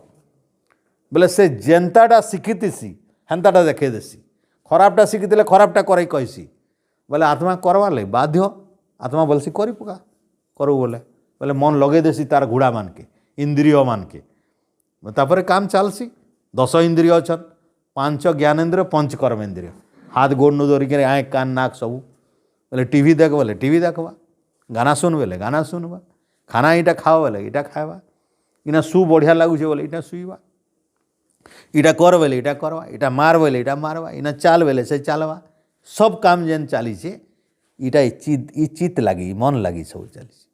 बोले से जेनताटा शिखीसी हेन्ताटा देखे देसी खराबटा शिखी खराबटा कर कहसी बोले आत्मा करवार लगे बाध्य आत्मा बोलसी कर पका करू बोले बोले मन लगे देसी तार घोड़ा मान के इंद्रिय मान के तापर काम चलसी 10 इंद्रिय अच्छन 5 ज्ञानेन्द्रिय 5 कर्मेन्द्रिय हाथ गोड़ नु धरिक आँख कान नाक सब बोले टीवी देख बोले टीवी देखवा गाना सुन बोले गाना सुनवा खाना इटा खाओ बोले इटा खावा इना शु बढ़िया लगुचे बोले इटा शुवा इटा कर बोले इटा करवा इटा मार बोले इटा मारवा इना चाल बोले से चालवा सब काम जेन चली इटा चित लगी मन लगी सब चली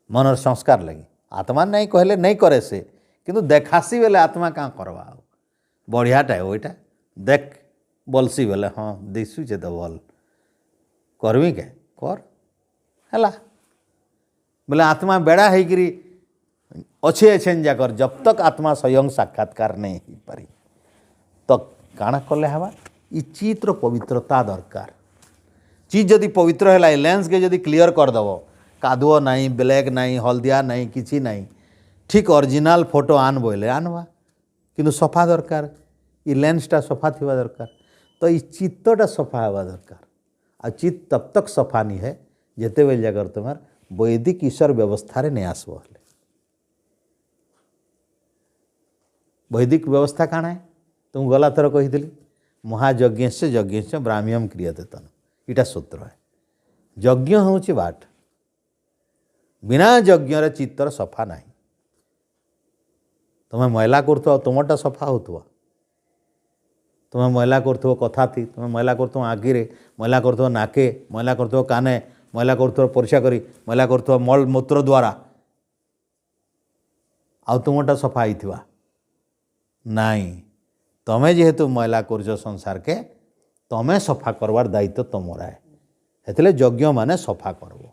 मनर संस्कार लगी आत्मा नहीं कहले नहीं करे से किंतु देखासी बेले आत्मा क्या करवा बढ़ियाटा है वहीटा देख बोलसी बेले हाँ दिशुचे तो भल करबी के कर है बोले आत्मा बेड़ा होकरी अच्छे अच्छे जाकर जब तक आत्मा स्वयं साक्षात्कार नहीं हो पारी तो काଣା कले हवा ये चित्र पवित्रता दरकार चीज जदि पवित्र है लेंस के जदि क्लीयर करदेव कादुओ नहीं ब्लैक नहीं हल्दिया नहीं किसी नहीं ठीक ओरिजिनल फोटो आन बोले आनवा किंतु सफा दरकार ये लेंसटा सफा थी दरकार तो ये चित्तटा सफा हवा दरकार आ चित्त तब तक सफा नहीं है जिते बेल जगह तुम्हार वैदिक ईश्वर व्यवस्था रे नहीं आसब वैदिक व्यवस्था काଣା है तुम गला थर कही महायज्ञ यज्ञ ब्राह्म्यम क्रियते तन इटा सूत्र है यज्ञ हूँ बाट बिना यज्ञ रे चित्तर सफा नहीं तुम्हें मैला कर तुमटा सफा हो तुम्हें मैला कर कथा थी तुम्हें मैला कर आखिरे मैला कर नाके मैला कर काने मैला कर परिषा करी मैला कर मल मूत्र द्वारा आउ तुमटा सफा होइथिबा नाई तमे जेहेतु मैला करछ संसार के तमे सफा करवार दायित्व तुमर है हेतले यज्ञ माने सफा करबो।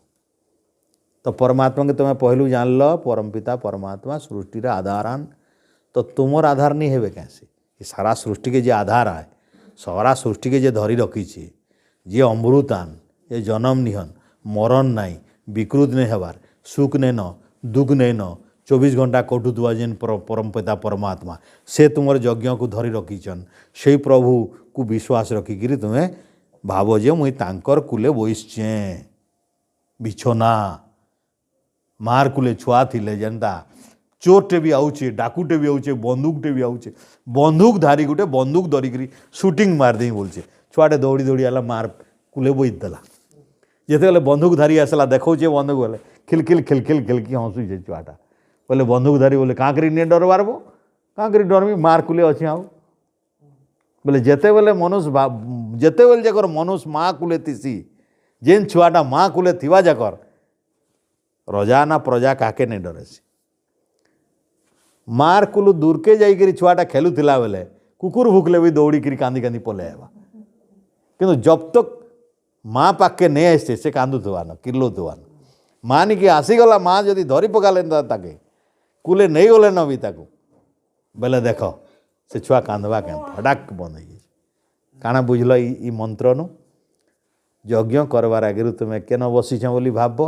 तो परमात्मा के तुम्हें पहलू जान लो परमपिता परमात्मा सृष्टि आधारान तो तुमर आधार नहीं हेबे कैसे ये सारा सृष्टि के जे आधार है सारा सृष्टि के जे धरी रखी जे अमृतान ये जन्म निहन मरण नाई विकृत नहीं हेबार सुख नहीं न दुख नहीं न 24 घंटा कटुवा जेन परमपिता परमात्मा से तुमर यज्ञ को धरी रखीचन से प्रभु को विश्वास रखिकी तुम्हें भाव जे मुई तांकर कुले बइसचे बिछोना मार कुले छुआ थिले जेनता चोरटे भी आउचे डाकुटे भी आउचे बंदूकटे भी आउचे बंदूक धारी गोटे बंदूक धरिकी सुटिंग मार दे बोलचे छुआटे दौड़ी दौड़ी आला मार कुले बोईदेला जिते बंदूक धारी आसला देखौचे बंदूक बोले खिलखिल खिलखिल खिलकी हंसुचे छुआटा बोले बंदूक धारी बोले काँ करी नहीं डर बारबो काँ करी डरमी मार कुले अच्छे आउ बोले जेते बेले मनुष्य जेते बेले जाकर मनुष्य माँ कुले थीसी जेन छुआटा माँ कुले थिवा जाकर रजा ना प्रजा काके नहीं डरे मार कुलु दूर के जाइकरी छुआटा खेलुला बेले कुकुर भुकले भी दौड़ी कांदी कांदी पले आवा किंतु जब तक माँ पाके नहीं आसते से कांदुवान किर्लुवान माँ निकी आसीगला माँ जदि धरी पकाले ताके कुले नहीं गले न भी ताकू बेले देख से छुआ कांदवा के फटाक बंद हो काना बुझल ई मंत्र नु यज्ञ करवार आगे तुम्हें केन बसीछ बोली भाव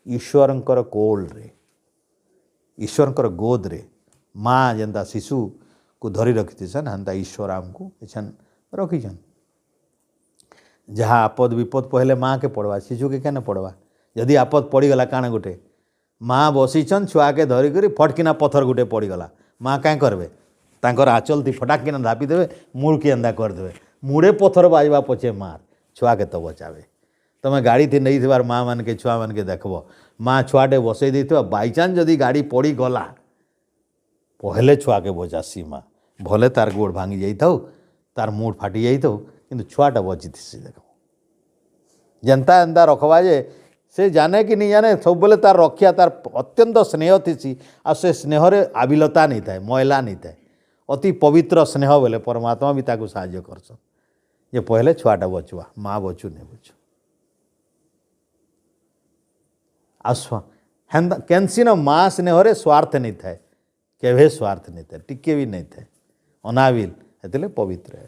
ईश्वरंकर कोल रे ईश्वरंकर गोद रे माँ जेनता शिशु को धरी रखीसन हेन्ता ईश्वर आमको एछन रखीछन जहाँ आपद विपद पहले माँ के पड़वा शिशु के क्या पड़वा यदि आपद पड़गला काण गोटे माँ बसीछन छुआ के धरिक फटकिना पथर गोटे पड़गला माँ क्या करेंगे तांकर आँचल थी फटाकिना धापीदेवे मुड़की एंदा करदे मुड़े पथर बाजवा पछे मार छुआ के तो बचावे तुम्हें गाड़ी थी नहीं थी माँ मान के छुआ मान के देखब माँ छुआटे बसई दी बाईचान्स जदि गाड़ी पड़ी गला पहले छुआ के बचासी माँ भले तार गोड़ भांगी जाइथाउ तार मुड़ फाटी जाइथाउ किंतु छुआटा बची थी देख जेनता एंता रखवा जे से जाने कि नहीं जाने सब बेले तार रखिया तार अत्यंत स्नेह थी आ से स्नेह आबिलता नहीं थाए मैला नहीं थाए अति पवित्र स्नेह बोले परमात्मा भी ताकू साहाय्य करसन जे पहले छुआटा बचुआ माँ बचु नहीं बचु आस कैंसिन माँ स्नेह स्वार्थ नहीं थाए केवे स्वार्थ नहीं थाए टिके भी नहीं थाए अनाविल हेतिले पवित्र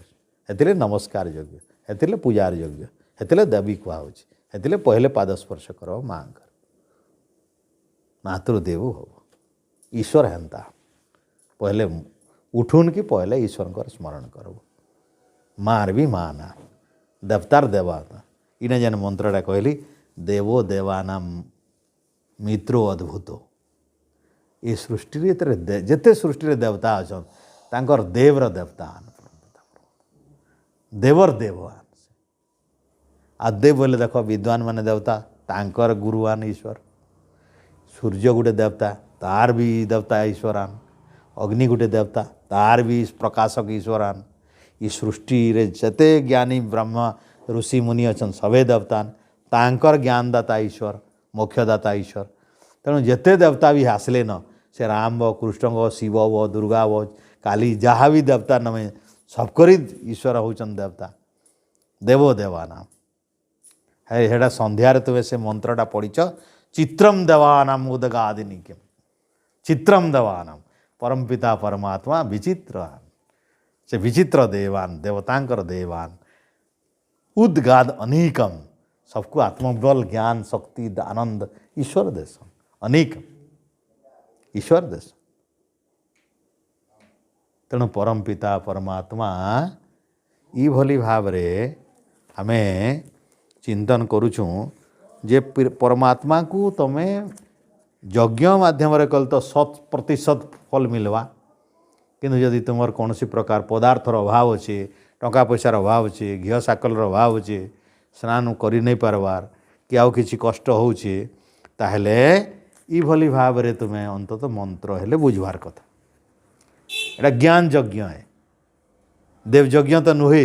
हेतिले नमस्कार योग्य हेतिले पूजार योग्य हेतिले देवी कहुच्छे हेतिले पहले पाद स्पर्श कर माँ मातृदेव हम ईश्वर हेन्ता पहले उठुन कि पहले ईश्वर स्मरण करब मार भी माँ ना देवतार देवता इने जेन मंत्रटा कहली देवो देवानाम मित्रो अद्भुतो ये सृष्टि जिते सृष्टि देवता अच्छा तांकर देवर देवता देवर देवान आ देव बोले देख विद्वान माने देवता तांकर गुरुवान ईश्वर सूर्य गोटे देवता तार भी देवता ईश्वरान अग्नि गोटे देवता तार भी प्रकाशक ईश्वरान ये सृष्टि रे जते ज्ञानी ब्रह्म ऋषि मुनि अच्छा सभे देवतान तांकर ज्ञानदाता ईश्वर मोक्षदाता ईश्वर तेणु जिते देवता भी आसले न से राम व कृष्ण व शिव व दुर्गा व काली जहाँ भी देवता नमे सबकरी ईश्वर होचन देवता देवो देवानाम है हेड़ा संध्यार तुम्हें से मंत्रटा पढ़ीच चित्रम देवानाम उदगादिनिकम चित्रम देवानाम परमपिता परमात्मा विचित्र से विचित्र देवान देवतांकर देवान उद्गाद अनेकम सबको आत्मबल ज्ञान शक्ति आनंद ईश्वर देश अनेकम ईश्वर देश तेणु परमपिता परमात्मा ई भली भाव रे हमें चिंतन करुचु जे परमात्मा को तमे यज्ञ माध्यम कल तो 100% फल मिलवा किंतु यदि तुम कौन प्रकार पदार्थर अभाव अच्छे टंका पैसार अभाव अच्छे घी साकलर अभाव अच्छे स्नान कर नहीं पारबार कि आउ किसी कष्ट होचे ताहले ई भली भाव रे तुम्हें अंततः मंत्र हेले बुझवार कथा एटा ज्ञान यज्ञ है देव यज्ञ तो नुहे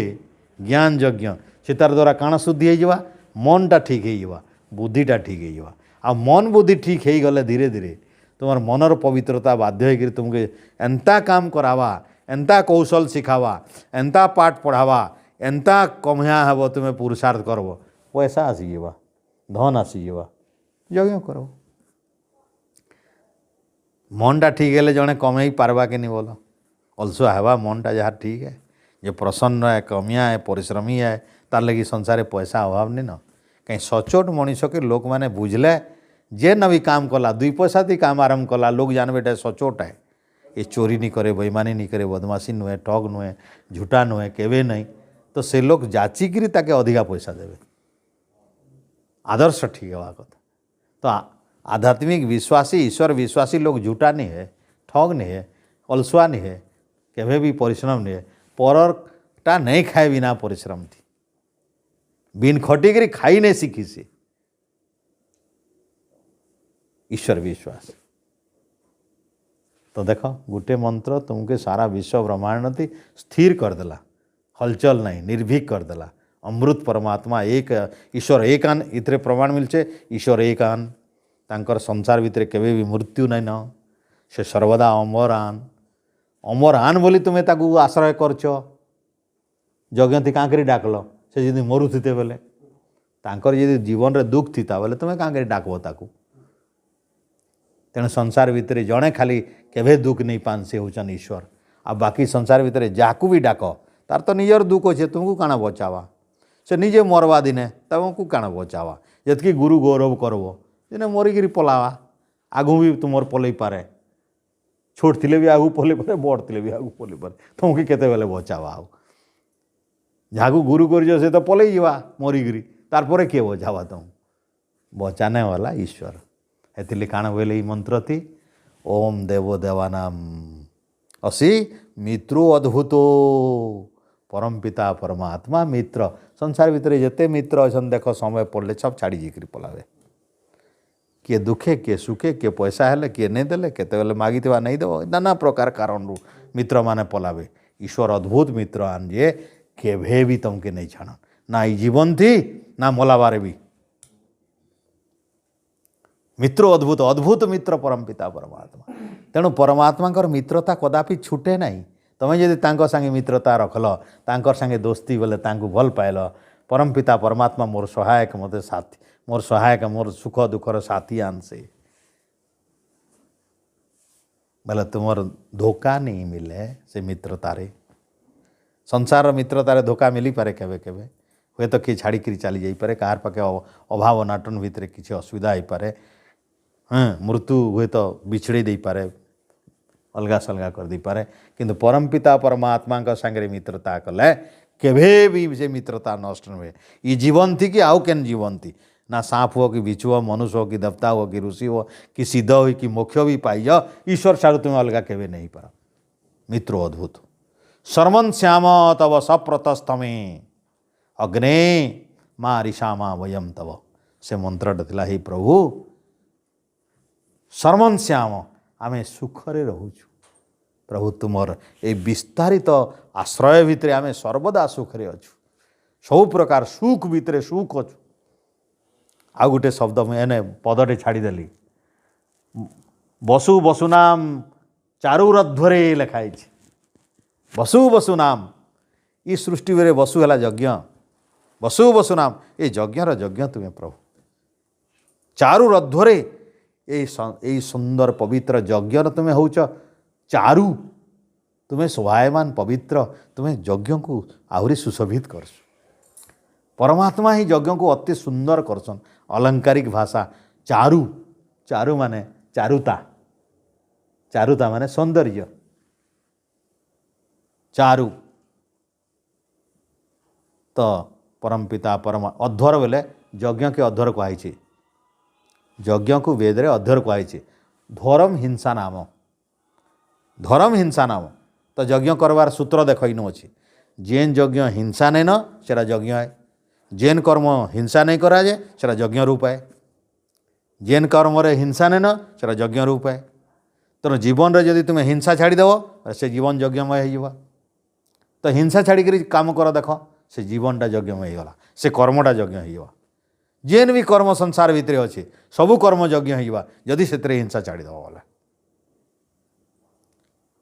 ज्ञान यज्ञ से तार द्वारा काण शुद्धि होगा मनटा ठीक होगा बुद्धिटा ठीक होगा आ मन बुद्धि ठीक हो गले धीरे धीरे तुम मनर पवित्रता बाध्य होकर तुमके एंता काम करावा, एंता कौशल शिखावा, एंता पाठ पढ़ावा, एंता कमिया हे तुम्हें पुरुषार्थ करब, पैसा आसीजा, धन आसीजा, यज्ञ कर। मनटा ठीक है जड़े कमे पार्बा कि नहीं बोल, अलसुआ हेबा मनटा जहाँ ठीक है, जे प्रसन्न है, कमिया है, परिश्रमी है, तार लगी संसार पैसा अभाव नहीं न। कहीं सचोट मनीष के लोक मैंने बुझले जे न भी काम कला, दुई पैसा थी काम आरंभ कला, लोग जानवे एटा सचोट है, ये चोरी नहीं करे, बेईमानी नहीं करे, बदमाशी नुहे, ठग नुहे, झूठा नुहे, केवे नहीं, तो से लोग जाचिकी ताके अधिका पैसा देवे। आदर्श ठीक है कथा। तो आध्यात्मिक विश्वासी, ईश्वर विश्वासी लोग झूठा नहीं है, ठग नहीं है, अलसुआ नहीं है, केवे भी परिश्रम नहीं है, परटा नहीं खाए बिना परिश्रम थी, बिन खटिक खाई नहीं शिखी से ईश्वर विश्वास। तो देख गोटे मंत्र तुमके सारा विश्व ब्रह्मांड थी स्थिर करदेला, हलचल नहीं, निर्भीक करदेला। अमृत परमात्मा एक, ईश्वर एक आन, इतरे प्रमाण मिलचे ईश्वर एक आन, तांकर संसार भितर केवे भी मृत्यु नहीं न, से सर्वदा अमरान। अमरान बोली तुम्हें ताकू आश्रय करछ, यज्ञ काँ करी डाकल, से यदि मरुथे बेले तांकर यदि जीवन रे दुख थीता बेले तुम्हें काँ करी डाकब ताकू। तेणु संसार भितर जड़े खाली केवे दुख नहीं पान से होचन ईश्वर, आ बाकी संसार भितर जाकू भी डाक तार तो निजर दुख अच्छे, तुमको काण बचावा, से निजे मरवा दिने तुमको काण बचावा। जतकी गुरु गौरव करब दिने मरिकी पलावा, आगू भी तुम पलई पारे, छोट थिले भी आगू पलई पारे, बड़ थिले भी आगू पलई पारे, तुमको केते बेले बचावा। आउ जहाँ गुरु कर से तो पलई जावा मरिकी, तारपरे किए बचावा, तुम बचाने वाला ईश्वर। एतिले काण बोले मंत्र थी ओम देवो देवानाम असी मित्रो अद्भुतो परम पिता परमात्मा मित्र। संसार भितर जिते मित्र अच्छा देख समय पड़े सब छाड़ी जाकर पलावे, किए दुखे किए सुखे, किए पैसा हेले किए नहीं देले, केते बेले मागी नहीं देव, नाना प्रकार कारण मित्र माने पलावे। ईश्वर अद्भुत मित्र आन जे केभे भी तुमके नहीं छाड़न, ना ई जीवन थी ना मलाबारे भी। मित्र अद्भुत, अद्भुत मित्र परम पिता परमात्मा। तेणु परमात्मा मित्रता कदापि छुटे नहीं। तुम्हें जदि तांको संगे मित्रता रखल, तांकर संगे दोस्ती बोले तांको भल पाइल, परम पिता परमात्मा मोर सहायक, मते साथी, मोर सहायक, मोर सुख दुखर साथी आनसे बोले तुमर धोखा नहीं मिले से मित्रतारे। संसार मित्रतारे धोखा मिली पारे केवे केवे, हुए तो किए छाड़ी चली जापे, कार पाखे अभाव अनाटन भितर किसी असुविधा हो पारे, हाँ मृत्यु हुए तो बिछड़ी दे पारे, अलगा सलगा कर दी पारे, किंतु परम पिता परमात्मा संगे मित्रता कले केभे भी से मित्रता नष्ट न हुए। ये जीवन थी कि आउ केन जीवन थी, ना सांप हो कि बिच्छू हो, मनुष्य हो कि देवता हो कि ऋषि हो कि सिद्ध हो कि मोक्ष भी पाई जाओ, ईश्वर सारू तुम्हें अलगा केवे नहीं पार। मित्रो अद्भुत शर्मन श्याम तव सप्रतस्तमे अग्ने माँ ऋषामा वयम तव, से मंत्रटा थिला हे प्रभु शर्मन श्याम आमे सुखरे रहूछु, प्रभु तुमर ए विस्तारित आश्रय भितर आमे सर्वदा सुखरे अछु, सब प्रकार सुख भितर सुख अछु। आ गोटे शब्द मैंने पदटे छाड़देली, बसु बसुनाम चारुरध्वरे लिखाई, बसु बसुनाम ये सृष्टि वे बसु है यज्ञ, बसु बसुनाम ये यज्ञर यज्ञ तुम्हें प्रभु, चारुरध्वरे यही सुंदर पवित्र यज्ञर तुम्हें होच चारु, तुम्हें शोभायमान पवित्र, तुम्हें यज्ञ को आहरी सुशोभित करस। परमात्मा ही यज्ञ को अति सुंदर करसन। अलंकारिक भाषा चारु, चारु माने चारुता, चारुता माने सौंदर्य, चारु तो परम पिता परम अध्वर बोले यज्ञ के अध्वर कहुई, यज्ञ को वेद रे अध्वर कहुई। धर्म हिंसा नाम, धर्म हिंसा नाम तो यज्ञ करवार सूत्र देख इन अच्छी, जेन यज्ञ हिंसा नहीं न सेरा यज्ञ है, जेन कर्म हिंसा नहीं करा जाए सेरा यज्ञ रूप है, जेन कर्म रे हिंसा नहीं न सेरा यज्ञ रूप है। तेणु जीवन रे यदि तुम्हें हिंसा छाड़देव से जीवन यज्ञमय हो, तो हिंसा छाड़ी काम कर देख से जीवनटा यज्ञमय होगा, से कर्मटा यज्ञ हो। जेन भी कर्म संसार भितर अच्छे सबू कर्म यज्ञ होगा जदि से हिंसा छाड़देव बोले।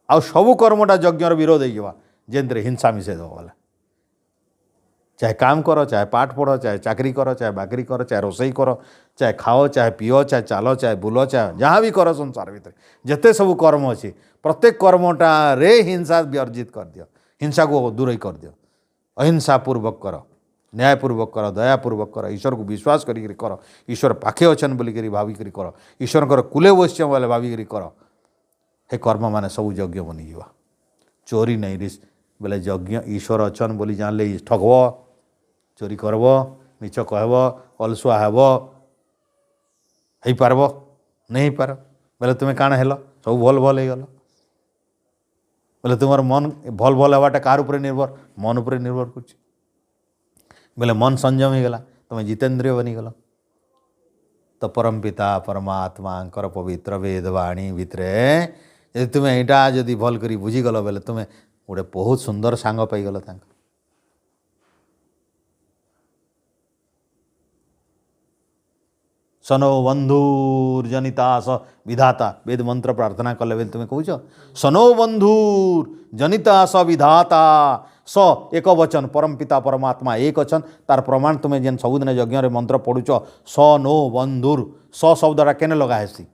आउ सबू कर्मटा यज्ञर विरोध होगा जेनते हिंसा मिसेदेव बोले चाहे काम कर चाहे पाठ पढ़ चाहे चाकरी कर चाहे बाकरी कर चाहे रोसई कर चाहे खाओ चाहे पिओ चाहे चाल चाहे बुल चाहे जहाँ भी कर संसार भितर जिते सब कर्म अच्छे प्रत्येक कर्मटा रे हिंसा वर्जित कर दियो हिंसा को दूर कर दियो अहिंसा पूर्वक कर न्यायपूर्वक कर दयापूर्वक कर ईश्वर को विश्वास कर ईश्वर पाखे अच्छन बोलिक भाविक कर ईश्वर कूले बसचे बोले भाविक कर हे कर्म मान सब यज्ञ बनी जा चोरी नहीं रिस बोले यज्ञ ईश्वर अच्छन बोली जानले ठगब चोरी करब मिछ कहब अलसुआ हेब हो पारब नहीं पार बोले तुम्हें काण हेल सब भल भल हो गल बोले तुम मन भल भल हवाटा कार उपर निर्भर मन उपर निर्भर कर बोले मन संयम हो गला तुम्हें जितेन्द्रिय बनीगल तो परम पिता परमात्मा पवित्र वेदवाणी भितर यदि तुम्हें यहाँ जदि भल कर बुझीगल बोले तुम्हें गोटे बहुत सुंदर सांग पाईगल सनो बंधुर्जनिता स विधाता वेद मंत्र प्रार्थना कले बेले तुम्हें कौच सनो बंधुर जनिता स विधाता स एक वचन परम पिता परमात्मा एक अचन तार प्रमाण तुम्हें जेन सबुदिन यज्ञ मंत्र पढ़ुच स नो बंधुर स शब्दटा केने लगा हेसी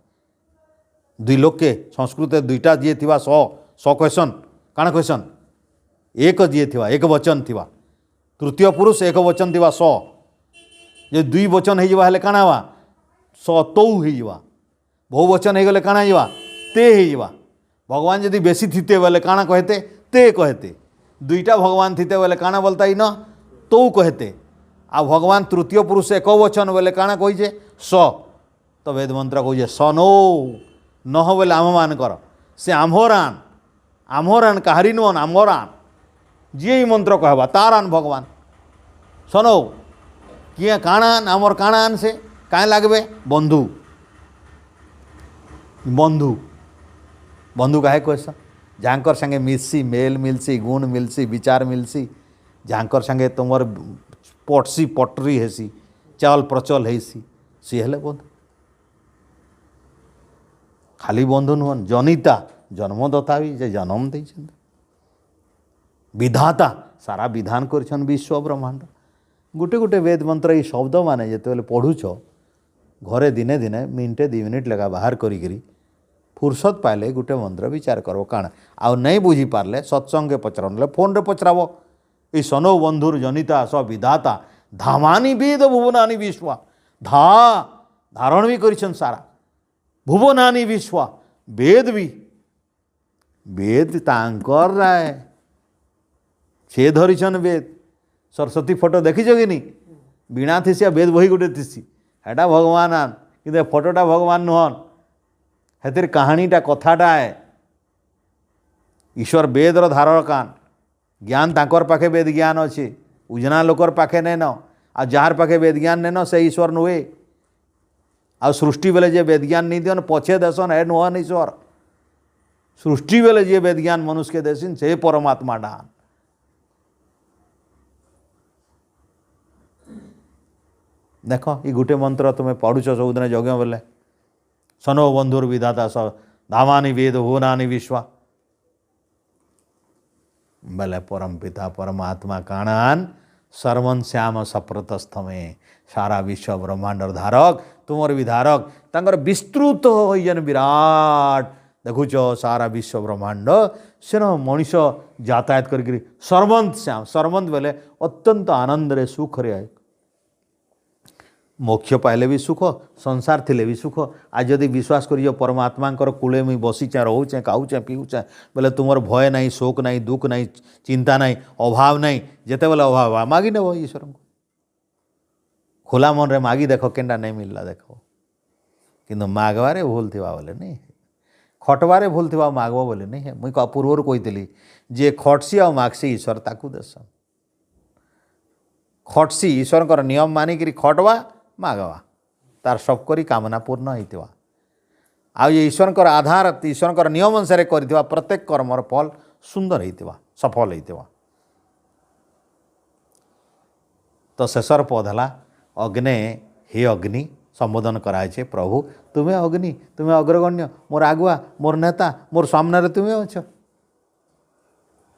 दुई लोके संस्कृत दुईटा जी थी स क्वेश्चन काण क्वेश्चन एक जी थी एक वचन थी तृतीय पुरुष एक वचन थी स जे दुई वचन हो काण हवा स तौ हो बहुवचन हो गले काण हो ते हो भगवान जदि बेसी थीते बोले काण कहते ते कहते दुईटा भगवान थीते बोले काण बोलता ही न तौ कहते आ भगवान तृतीय पुरुष एक वचन बोले काण कहे स तो वेद मंत्र कहे स नो न बोले आम मान कर से आम्हरान काहारी नुहन आम्हरान जी ही मंत्र कहवा तारान भगवान सनो किए काणान आमर काणान से काँ लागबे बंधु बंधु बंधु काहे कहस जहाँकर संगे मिलसी मेल मिलसी गुण मिलसी विचार मिलसी जहाँकर संगे तुमर पटसी पटरी हेसी चल प्रचल हेसी सी हेले बंधु खाली बंधु नुहन जनिता जन्मदाता भी जे जन्म दे विधाता सारा विधान कर विश्व ब्रह्मांड गोटे गोटे वेद मंत्र ये शब्द माने जो पढ़ुच घरे दिने दिने मिनटे 2 मिनिट लगा बाहर करी फुर्सत पाइले गोटे मंत्र विचार कर काण आ नहीं बुझी पारे सत्संगे पचर फोन रे पचराब ये सनो बंधुर जनिता स विधाता धामानी वेद भुवनानी विश्वा धारण भी कर सारा भुवनानी विश्वा वेद भी वेद तांकर राय से धरिछन वेद सरस्वती फोटो देखी कि नहीं बीणा थीसी वेद बही गोटे थीसी हेटा भगवान आन कि फोटोटा भगवान नुहन हेतिर कहानीटा कथाटा है ईश्वर वेदर धारण कान ज्ञान तांकर पाखे वेद ज्ञान अच्छे उजना लोकर पाखे नहीं न आ जार पाखे वेद ज्ञान नहीं न से ईश्वर नुहे आ सृष्टि बेले जे वेद ज्ञान नहीं दियन पछे देसन हे नुहन ईश्वर सृष्टि बेले जे वेद ज्ञान मनुष्य के देसिन से परमात्मा डान देख ये गोटे मंत्र तुम्हें पढ़ुच सबुदिन यज्ञ बोले सनो बंधुर विधाता स धामानी वेद भुवनानी विश्वा बोले परम पिता परमात्मा काणान सर्वन श्याम सप्रतस्थ में सारा विश्व ब्रह्मांडर धारक तुमर विधारक तांकर विस्तृत होजन विराट देखुच सारा विश्व ब्रह्मांड से मनीष यातायात कर सर्वंत श्याम सर्वंत बोले अत्यंत आनंद रे सुख रे मोक्ष पाइले भी सुख संसार थिले भी सुख आज जदि विश्वास करियो परमात्मा कूले मुई बसीचे रोचे खाऊचे पीऊचे बोले तुमर भय नहीं शोक नहीं दुख नहीं चिंता नहीं अभाव नहीं जेते बोले अभाव मागी नेब ईश्वर को खोला मन रे मागी देख केनटा नहीं मिलला देख किंतु मागवारे भूल थिबा बोले नहीं खटवारे भूल थिबा मागबो बोले नहीं है मुई पूर्वर कही जे खटसी आ मागसी ईश्वर ताकू देसन खटसी ईश्वर नियम मानिक खटवा मागवा तार सब करी कामना पूर्ण होइतिबा आ ये ईश्वर आधार ईश्वर नियम अनुसार कर प्रत्येक कर्मर फल सुंदर होइतिबा सफल होइतिबा तो शेषर पद है अग्ने हे अग्नि संबोधन कराए प्रभु तुम्हें अग्नि तुम्हें अग्रगण्य मोर आगुआ मोर नेता मोर सामने तुम्हें अच्छ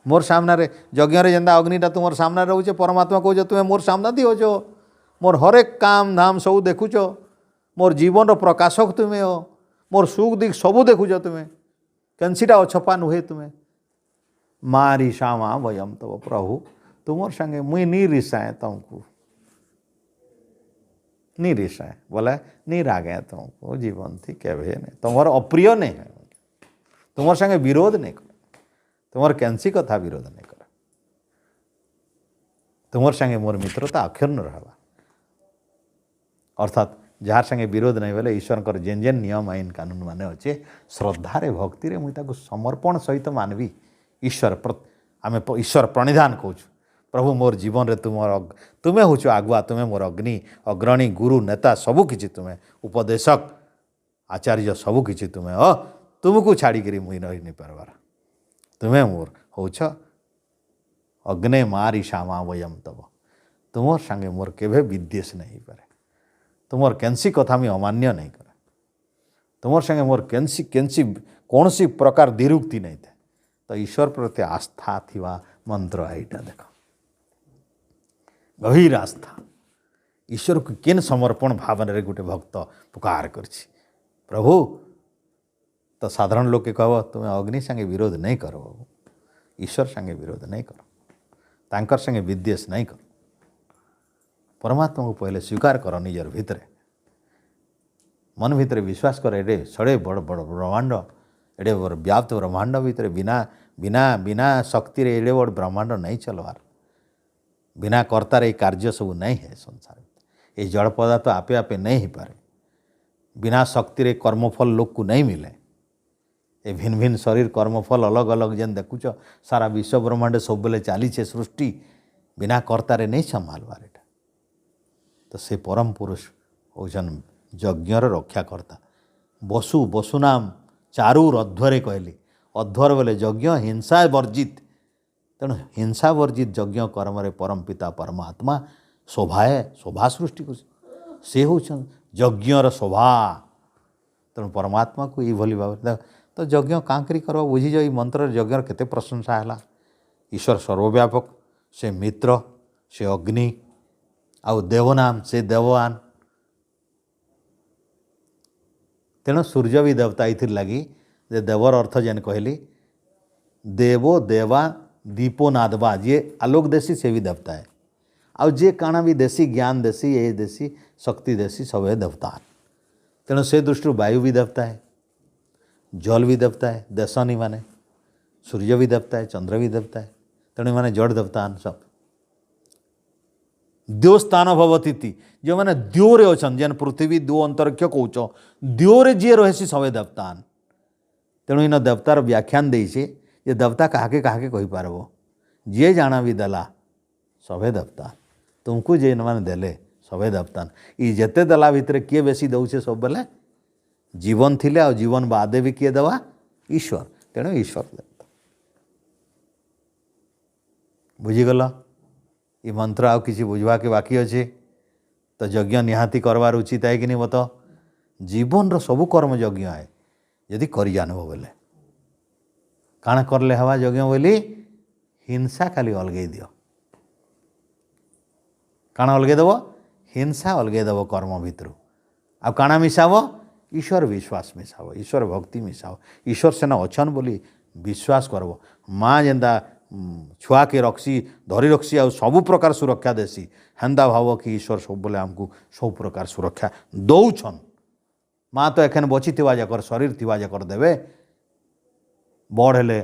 मोर सामने यज्ञ जेनता अग्निटा तुम सामने रोचे परमात्मा कौच तुम्हें मोर सामना थी होच मोर हरेक काम धाम सब देखुच मोर जीवन प्रकाशक तुम्हें हो मोर सुख दिख सबू देखुच तुम्हें कैंसीटा अछपा नुहे तुम्हें मारी श्यामा वयम तब प्रभु तुमर संगे मुई नी रिसाए तुमको नी रिसाए बोले नी रागे तुमको जीवन थी केवे नहीं तुम्हार अप्रिय नहीं है तुम्हार संगे विरोध नहीं कर तुम्हार कैंसी कथा विरोध नहीं कर तुम्हार संगे मोर मित्रता अक्षुण्ण रहबा अर्थात जार संगे विरोध नहीं बोले ईश्वर जेन जेन नियम आईन कानून माने अच्छे श्रद्धारे भक्ति मुझे समर्पण सहित मानवी ईश्वर आम ईश्वर प्रणिधान कहूँ प्रभु मोर जीवन रे तुम्हें हूँ आगुआ तुम्हें मोर अग्रणी गुरु नेता सबुकिछि तुम्हें उपदेशक आचार्य सबुकिछि तुम्हें तुमको छाड़ी मुई रही नहीं पार्बार तुम्हें मोर होछ अग्ने मारी श्यामा वयम तब तुमर संगे मोर केभे विद्वेष नहीं पारे तुमर कैंसी कथा मी अमान्य नहीं करे तुमर संगे मोर कैंसी कैंसी कौन सी प्रकार दिरुक्ति नहीं थे तो ईश्वर प्रति आस्था थिवा मंत्र आईटा देख गभीर आस्था ईश्वर को केन समर्पण भावना रे गोटे भक्त पुकार करछि प्रभु तो साधारण लोग के कह तुम्हें अग्नि संगे विरोध नहीं करो बाबू ईश्वर संगे विरोध नहीं करो तांकर संगे विद्वेष नहीं करो परमात्मा को पहले स्वीकार कर निजर भितर मन भितर विश्वास कर एडे सड़े बड़ बड़ ब्रह्मांड एडे बड़ व्याप्त ब्रह्मांड भितर बिना बिना बिना शक्ति रे एडे बड़ ब्रह्मांड नहीं चलवार बिना कर्तार ये कार्य सब नहीं है संसार ये जड़ पदार्थ आपे आपे नहीं हो पारे बिना शक्ति रे कर्मफल लोक को नहीं मिले ये भिन्न भिन्न शरीर कर्मफल अलग अलग जेन देखुच सारा विश्व ब्रह्मांड सब बेले चली सृष्टि बिना कर्तारे नहीं संभालवार एटा तो से परम पुरुष होजन यज्ञर रक्षाकर्ता बसु बसुनाम चारूर अध्वरे कहली अध्वर बोले यज्ञ हिंसा वर्जित तेणु हिंसा वर्जित यज्ञ कर्म रे परम पिता परमात्मा शोभाए शोभा सृष्टि कर से होचन यज्ञर शोभा तेणु परमात्मा को ये भली भाव तो यज्ञ कांकरी कर बुझीज ये मंत्र यज्ञर केते प्रशंसा है ईश्वर सर्वव्यापक से मित्र से अग्नि आउ देवनाम से देवान तेणु सूर्य भी देवता ये लगी जे देवर अर्थ जेन कहली देवो देवा दीपो नादवा जे आलोक देसी से भी देवता है आउ जे काना भी देसी ज्ञान देसी ये देसी शक्ति देसी सब है देवता तेणु से दृष्टि वायु भी देवता है जल भी देवता है देशनी माने सूर्य भी देवता है चंद्र भी देवता है तेणु माने जड़ देवता सब द्यो स्थान भवती जो मैंने द्योरे अच्छन जेन पृथ्वी दो अंतरिक्ष कौच द्योरे जी रहे सबे देवतान तेणु इन देवतार व्याख्यान देছে जे देवता काहाके काहाके कहि पारबो जे जाना भी देला सबे देवता तुमको जे मैंने देले सबे देवतान ये जेते देला भितर किए बेसी दौचे सब बेले जीवन थिले आ जीवन बादे भी किए देवा ईश्वर तेणु ईश्वर देवता बुझीगल ये मंत्र आउ किसी बुझवा के बाकी अच्छे तो यज्ञ निहाती करवार उचित है कि नहीं बत जीवन रो सबु कर्म यज्ञ है यदि करी जानब बोले काण करले हवा यज्ञ बोली हिंसा खाली अलगै दियो काण अलगै देव हिंसा अलगै देव कर्म भितर आ काण मिसाव ईश्वर विश्वास मिसाव ईश्वर भक्ति मिसाव ईश्वर सेना अच्छन बोली विश्वास करब माँ जेनता छुआ के रखसी धरी रखसी आ सबु प्रकार सुरक्षा देसी हेन्दा भाव कि ईश्वर सब बोले आमको सब प्रकार सुरक्षा दौछन माँ तो एखन बची जाकर शरीर जाकर देवे बड़ हेले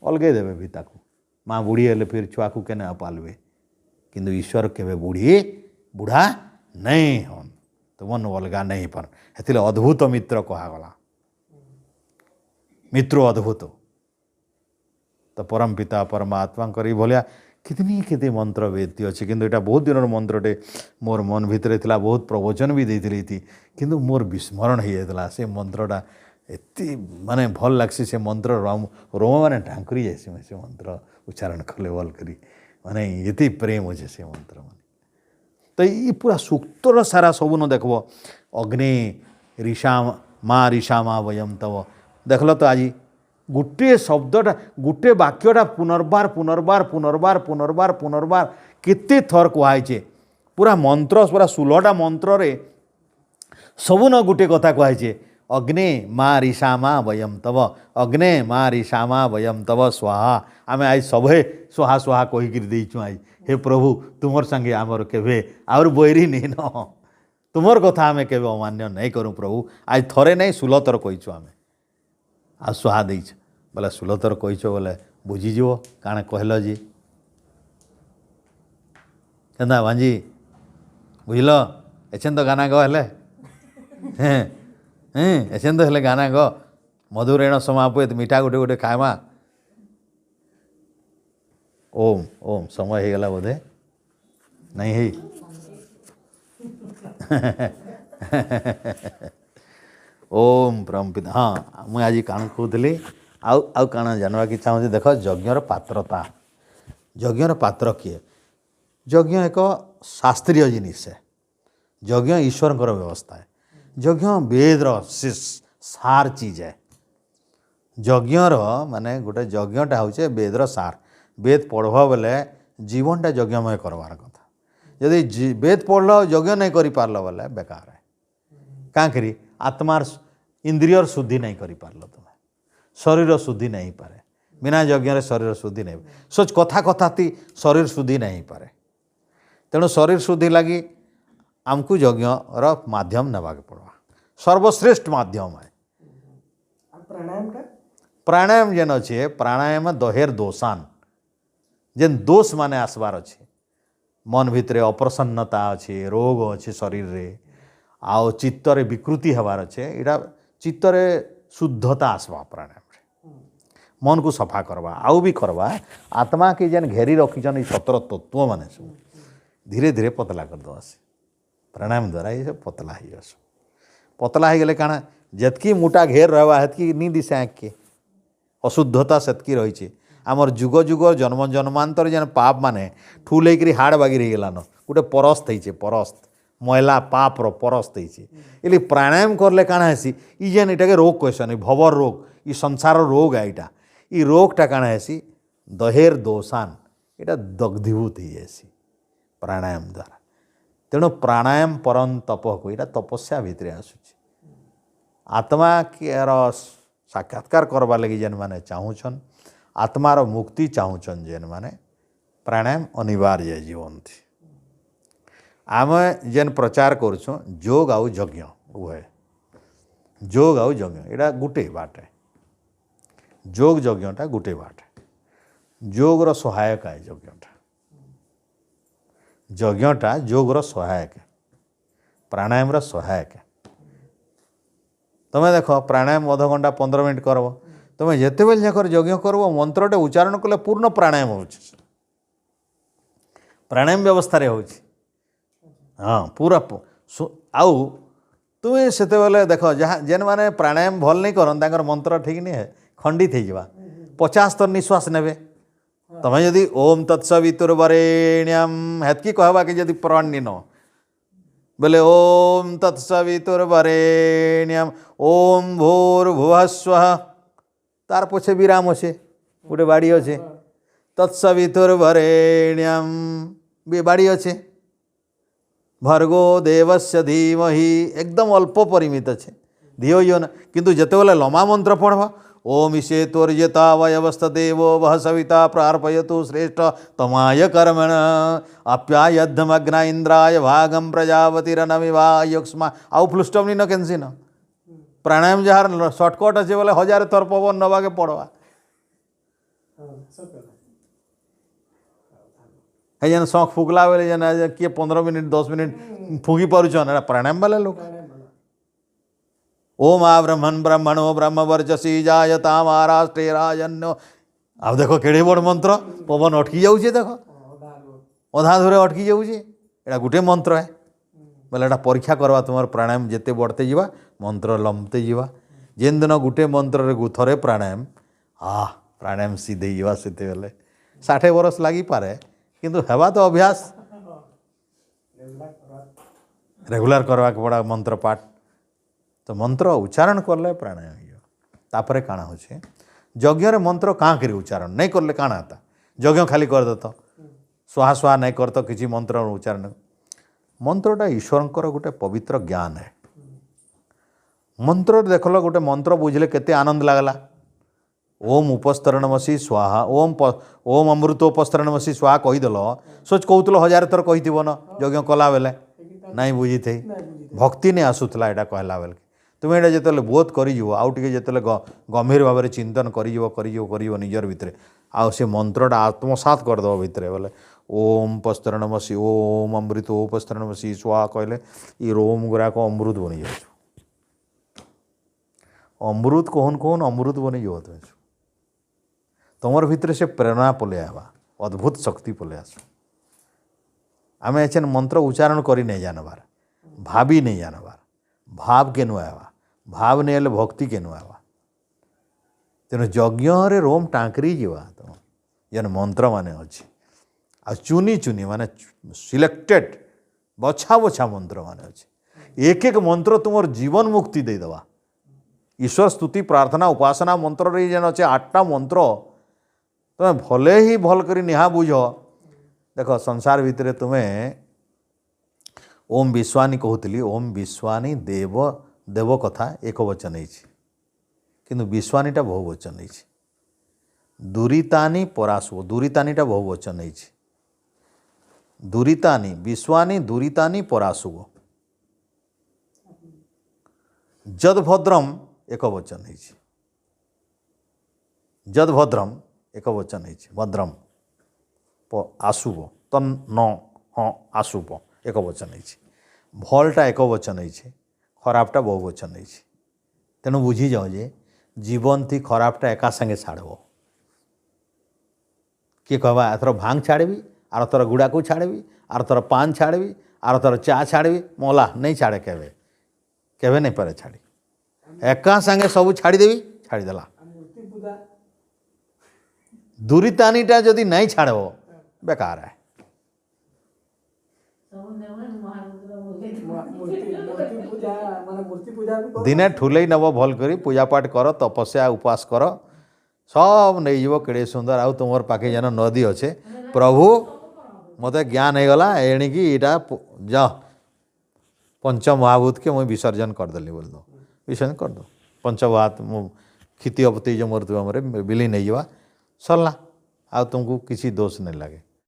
अलगे देवे भी ताकू माँ बुढ़ी हेले फिर छुआ को केने पालवे किंतु ईश्वर केवे बुढ़ी बुढ़ा नहीं हन तो मन अलगा नहीं पान हेतिले अद्भुत मित्र कहागला मित्र अद्भुत तो परम पिता परमात्मा करी भलिया कितनी केते मंत्र वेदी अच्छे किंतु एटा बहुत दिन मंत्रटे मोर मन भितर थिला बहुत प्रवचन भी देइथिली थी किंतु मोर विस्मरण हो जाता से मंत्रटा एति माने भल लागसी से मंत्र रोम माने ढांकुरी जाइसी से मंत्र उच्चारण कले भल करी माने एति प्रेम अच्छे से मंत्र माने तो ये पूरा सूक्तर सारा सब न देखब अग्नि ऋषा माँ ऋषा माँ वयम तब देखल तो आज गोटे शब्दटा गोटे वाक्यटा पुनर्बार पुनर्बार पुनर्बार पुनर्बार पुनर्बार केते थर कहुचे पूरा मंत्र पूरा 16टा मंत्र रे सबु न गोटे कथा कहुचे अग्ने मा ऋषामा वयम तव अग्ने मा ऋषामा वयम तव स्वाहा आमे आज सभे स्वाहा स्वाहा कहीकि देचु आज हे प्रभु तुमर संगे आमर केबे आउर बैरी नहीं न तुमर कथा आमे केबे अमान्य नहीं करूँ प्रभु आज थरे नहीं 16 थर कहीचु आमे आ स्वाहा देछ बोले 16 थर कहीच बोले बुझीज काण कहल जी केन्दा भांजी बुझल एछेन तो गाना गले हैं एसेन तो हेले गाना ग मधुरेण समापित मीठा गोटे गोटे खाएमा ओम ओम समय हो गला बोधे नहीं है ओम परम पिता हाँ मुझे आज काण कहूली आउ काण जानवा की चाहूँ देख यज्ञर पात्रता यज्ञर पात्र किए यज्ञ एक शास्त्रीय जिनिस है यज्ञ ईश्वर व्यवस्था है यज्ञ वेद्र सार चीज है यज्ञर माने गोटे यज्ञटा हूँ वेद्र सार वेद पढ़ब बेले जीवनटा यज्ञमय करवार कथा जदि वेद पढ़ल यज्ञ नहीं कर पार्ल बोले बेकार है क्या करी आत्मार इंद्रियर शुद्धि नहीं कर पार्ल तुम्हें शरीर शुद्धि नहीं पारे बिना यज्ञ शरीर शुद्धि नहीं सोच कथा कथाती शरीर शुद्धि नहीं पारे तेणु शरीर शुद्धि लगी आमको यज्ञर माध्यम नेबाक पड़वा सर्वश्रेष्ठ माध्यम है प्राणायाम जेन अच्छे प्राणायाम दहेर दोषान जेन दोष माने आसबार अच्छे मन भितर अप्रसन्नता अच्छे रोग अच्छे शरीर रे आओ चित्तरे विकृति हबार अच्छे इटा चित्तरे शुद्धता आसवा प्राणायाम रे मन को सफा करवा आउ भी करवा आत्मा के जेन घेरी रखीचन 17 तत्व माने सब धीरे धीरे पतला कर दवा से प्राणायाम द्वारा ये सब पतला ही पतला हो गले काना जतकी मोटा घेर रहा हेतकी नी दिशा आँख के अशुद्धता सेतकी रही आमर जुग जुग जन्म जन्मांतर जेन पाप माने ठूल होकर हाड़ बागिर हो गलान गोटे परस्त होइछे परस्त मैला पाप रो परस्त होइछे इली प्राणायाम करले काना हेसी ई जेन इटा के रोग कहसन भवर रोग ई संसार रोग है इटा ई रोगटा काना हेसी दहेर दोषान इटा दग्धीभूत ही जासी प्राणायाम द्वारा तेणु प्राणायाम परम तप को यहाँ तपस्या भितर आसूँ आत्मा के साक्षात्कार करवा लगी जेन माने चाहूछन आत्मार मुक्ति चाहूछन जेन माने प्राणायाम अनिवार्य जीवन थी आम जेन प्रचार करुँ योग आउ यज्ञ उभय योग आउ यज्ञ यहाँ गोटे बाट है योग यज्ञटा गोटे बाट योगर सहायक है यज्ञटा यज्ञटा योगर सहायक है प्राणायाम सहायक है तुम्हें देख प्राणायाम अध घंटा 15 मिनट करब तुम्हें जिते बेल जाकर यज्ञ करब मंत्रटे उच्चारण कले पूर्ण प्राणायाम हो प्राणायाम व्यवस्था रे हो हाँ पूरा आउ तुम्हें से देख जहाँ जेन मैंने प्राणायाम भल नहीं कर मंत्र ठीक नहीं है खंडित हो 50 थर निश्वास ने तमें जदि ओम तत्सवितुर्वरेण्यम हेतकी कहवा कि जदि प्राणी न बोले ओम तत्सवितुर्वरेण्यम ओम भूर्भुवस्वः तार पछे विराम अच्छे गोटे बाड़ी अच्छे तत्सवितुर्वरेण्यम भी बाड़ी अच्छे भर्गो देवस्य धीमहि एकदम अल्प परिमित अच्छे धियो यो न किंतु जिते बेले लमा मंत्र पढ़वा ओम ईशेतोर्यता वयवस्थ देवो वह सविता प्रार्पयतु श्रेष्ठ तमाय कर्मण आप्यायद्धमग्न इंद्राय भागम प्रजापतिरनमिवा युक्ष्मा आउ फुलस्टॉप नहीं न केनसी न प्राणायाम जार शॉर्टकट अच्छे बोले 1000 थर पवन नवा के पड़वा है जेन शौक फुकला बेले जेन किए 15 मिनट 10 मिनट फुकी पारुछन प्राणायाम वाले लोग ओम आ ब्रह्मण ब्रह्मणो ब्रह्म वर्चसी जायता महाराष्ट्रे राजन्यो अब देखो केड़े बड़ मंत्र पवन अटकी जाऊे देख अधा धुरे अटकी जाऊे एटा गोटे मंत्र है बोले एटा परीक्षा करवा तुम प्राणायाम जिते बढ़ते जावा मंत्र लंबते जावा जेन दिन गोटे मंत्र रे थरे प्राणायाम प्राणायाम सीधे जावा से बेले 60 बरस लगी पारे किंतु हेबा तो अभ्यास रेगुलर करवा के पड़ा मंत्र पाठ तो मंत्र उच्चारण करले प्राणायाम तापर काण होचे यज्ञ रे मंत्र कहाँ करी उच्चारण नहीं करले काଣା था यज्ञ खाली कर देत स्वाहा स्वाहा नहीं करत किसी मंत्र उच्चारण मंत्रटा ईश्वरंकर गोटे पवित्र ज्ञान है मंत्र देखल गोटे मंत्र बुझले केते आनंद लगला ओम उपस्तरणमसी स्वाहा ओम अमृतोपस्तरणमसी स्वाहा कहीदेल सोच कहूल 1000 थर कही न यज्ञ कला बेले नहीं बुझी थे भक्ति नहीं आसूला यहाँ कहला बेल तुम ये जो बोध कर आउ टे जो गंभीर भाव में चिंतन कर निजर भितर आउ से मंत्रटा आत्मसात करदेव भितर बोले ओम पस्तरणमसी ओम अमृतोपस्तरणमसी स्वाहा कहले ये रोम गुराक अमृत बनी जाए अमृत कहन कहन अमृत बनी जाओ तुम भितर से प्रेरणा पलि आवा अद्भुत शक्ति पलि आस आम एचन मंत्र उच्चारण करी नहीं जानबार भाभी नहीं जानबार भाव के नुआवा भाव नहीं हेल्ले भक्ति के नुआवा तेणु यज्ञ रोम टांकरी जीवा तुम जेन मंत्र मान अच्छी आ चुनी चुनी माने सिलेक्टेड बछा बछा मंत्र मान अच्छे एक एक मंत्र तुम जीवन मुक्ति देदेवा ईश्वर स्तुति प्रार्थना उपासना मंत्र जेन अच्छे 8टा मंत्र तुम्हें भले ही भल कर निहा बुझ देख संसार भितर तुम्हें ओम विश्वानी कहूली ओम विश्वानी देव देव कथा एक वचन किंतु विश्वानीटा बहुवचन दुरीतानी पराशुव दुरीतानीटा बहुवचन दुरीतानी विश्वानी दुरीतानी पराशुव जदभद्रम एक वचन जदभद्रम एक वचन भद्रम आशुव तन न हाँ आशुव एक वचन भलटा एक वचन खराबटा बहुवचन तेणु बुझी जाओ जे जीवन थी खराबटा एका संगे छाड़ब किए कहवा एथर भांग छाड़बी आर थर गुड़ा को छाड़बी आर थर पान छाड़बी आर थर चा छाड़बी मला नहीं छाड़े केवे केवे नहीं पारे छाड़ी एका संगे सब छाड़देवी छाड़देला दुरीतानीटा जदि नहीं छाड़ब बेकार है दिने ठुलई नब भल करी पूजा पाठ कर तपस्या उपास कर सब नहीं जीव केड़े सुंदर आउ तुम पाखे जेन नदी अच्छे प्रभु मत ज्ञान हो गला एणिकी इटा जा पंच महाभूत के मुझे विसर्जन करदेली बोल दो विसर्जन कर दो पंचभात क्षिति अपति जो मृत्यु विलीन नहीं सरला आ तुमको किसी दोष नहीं लगे।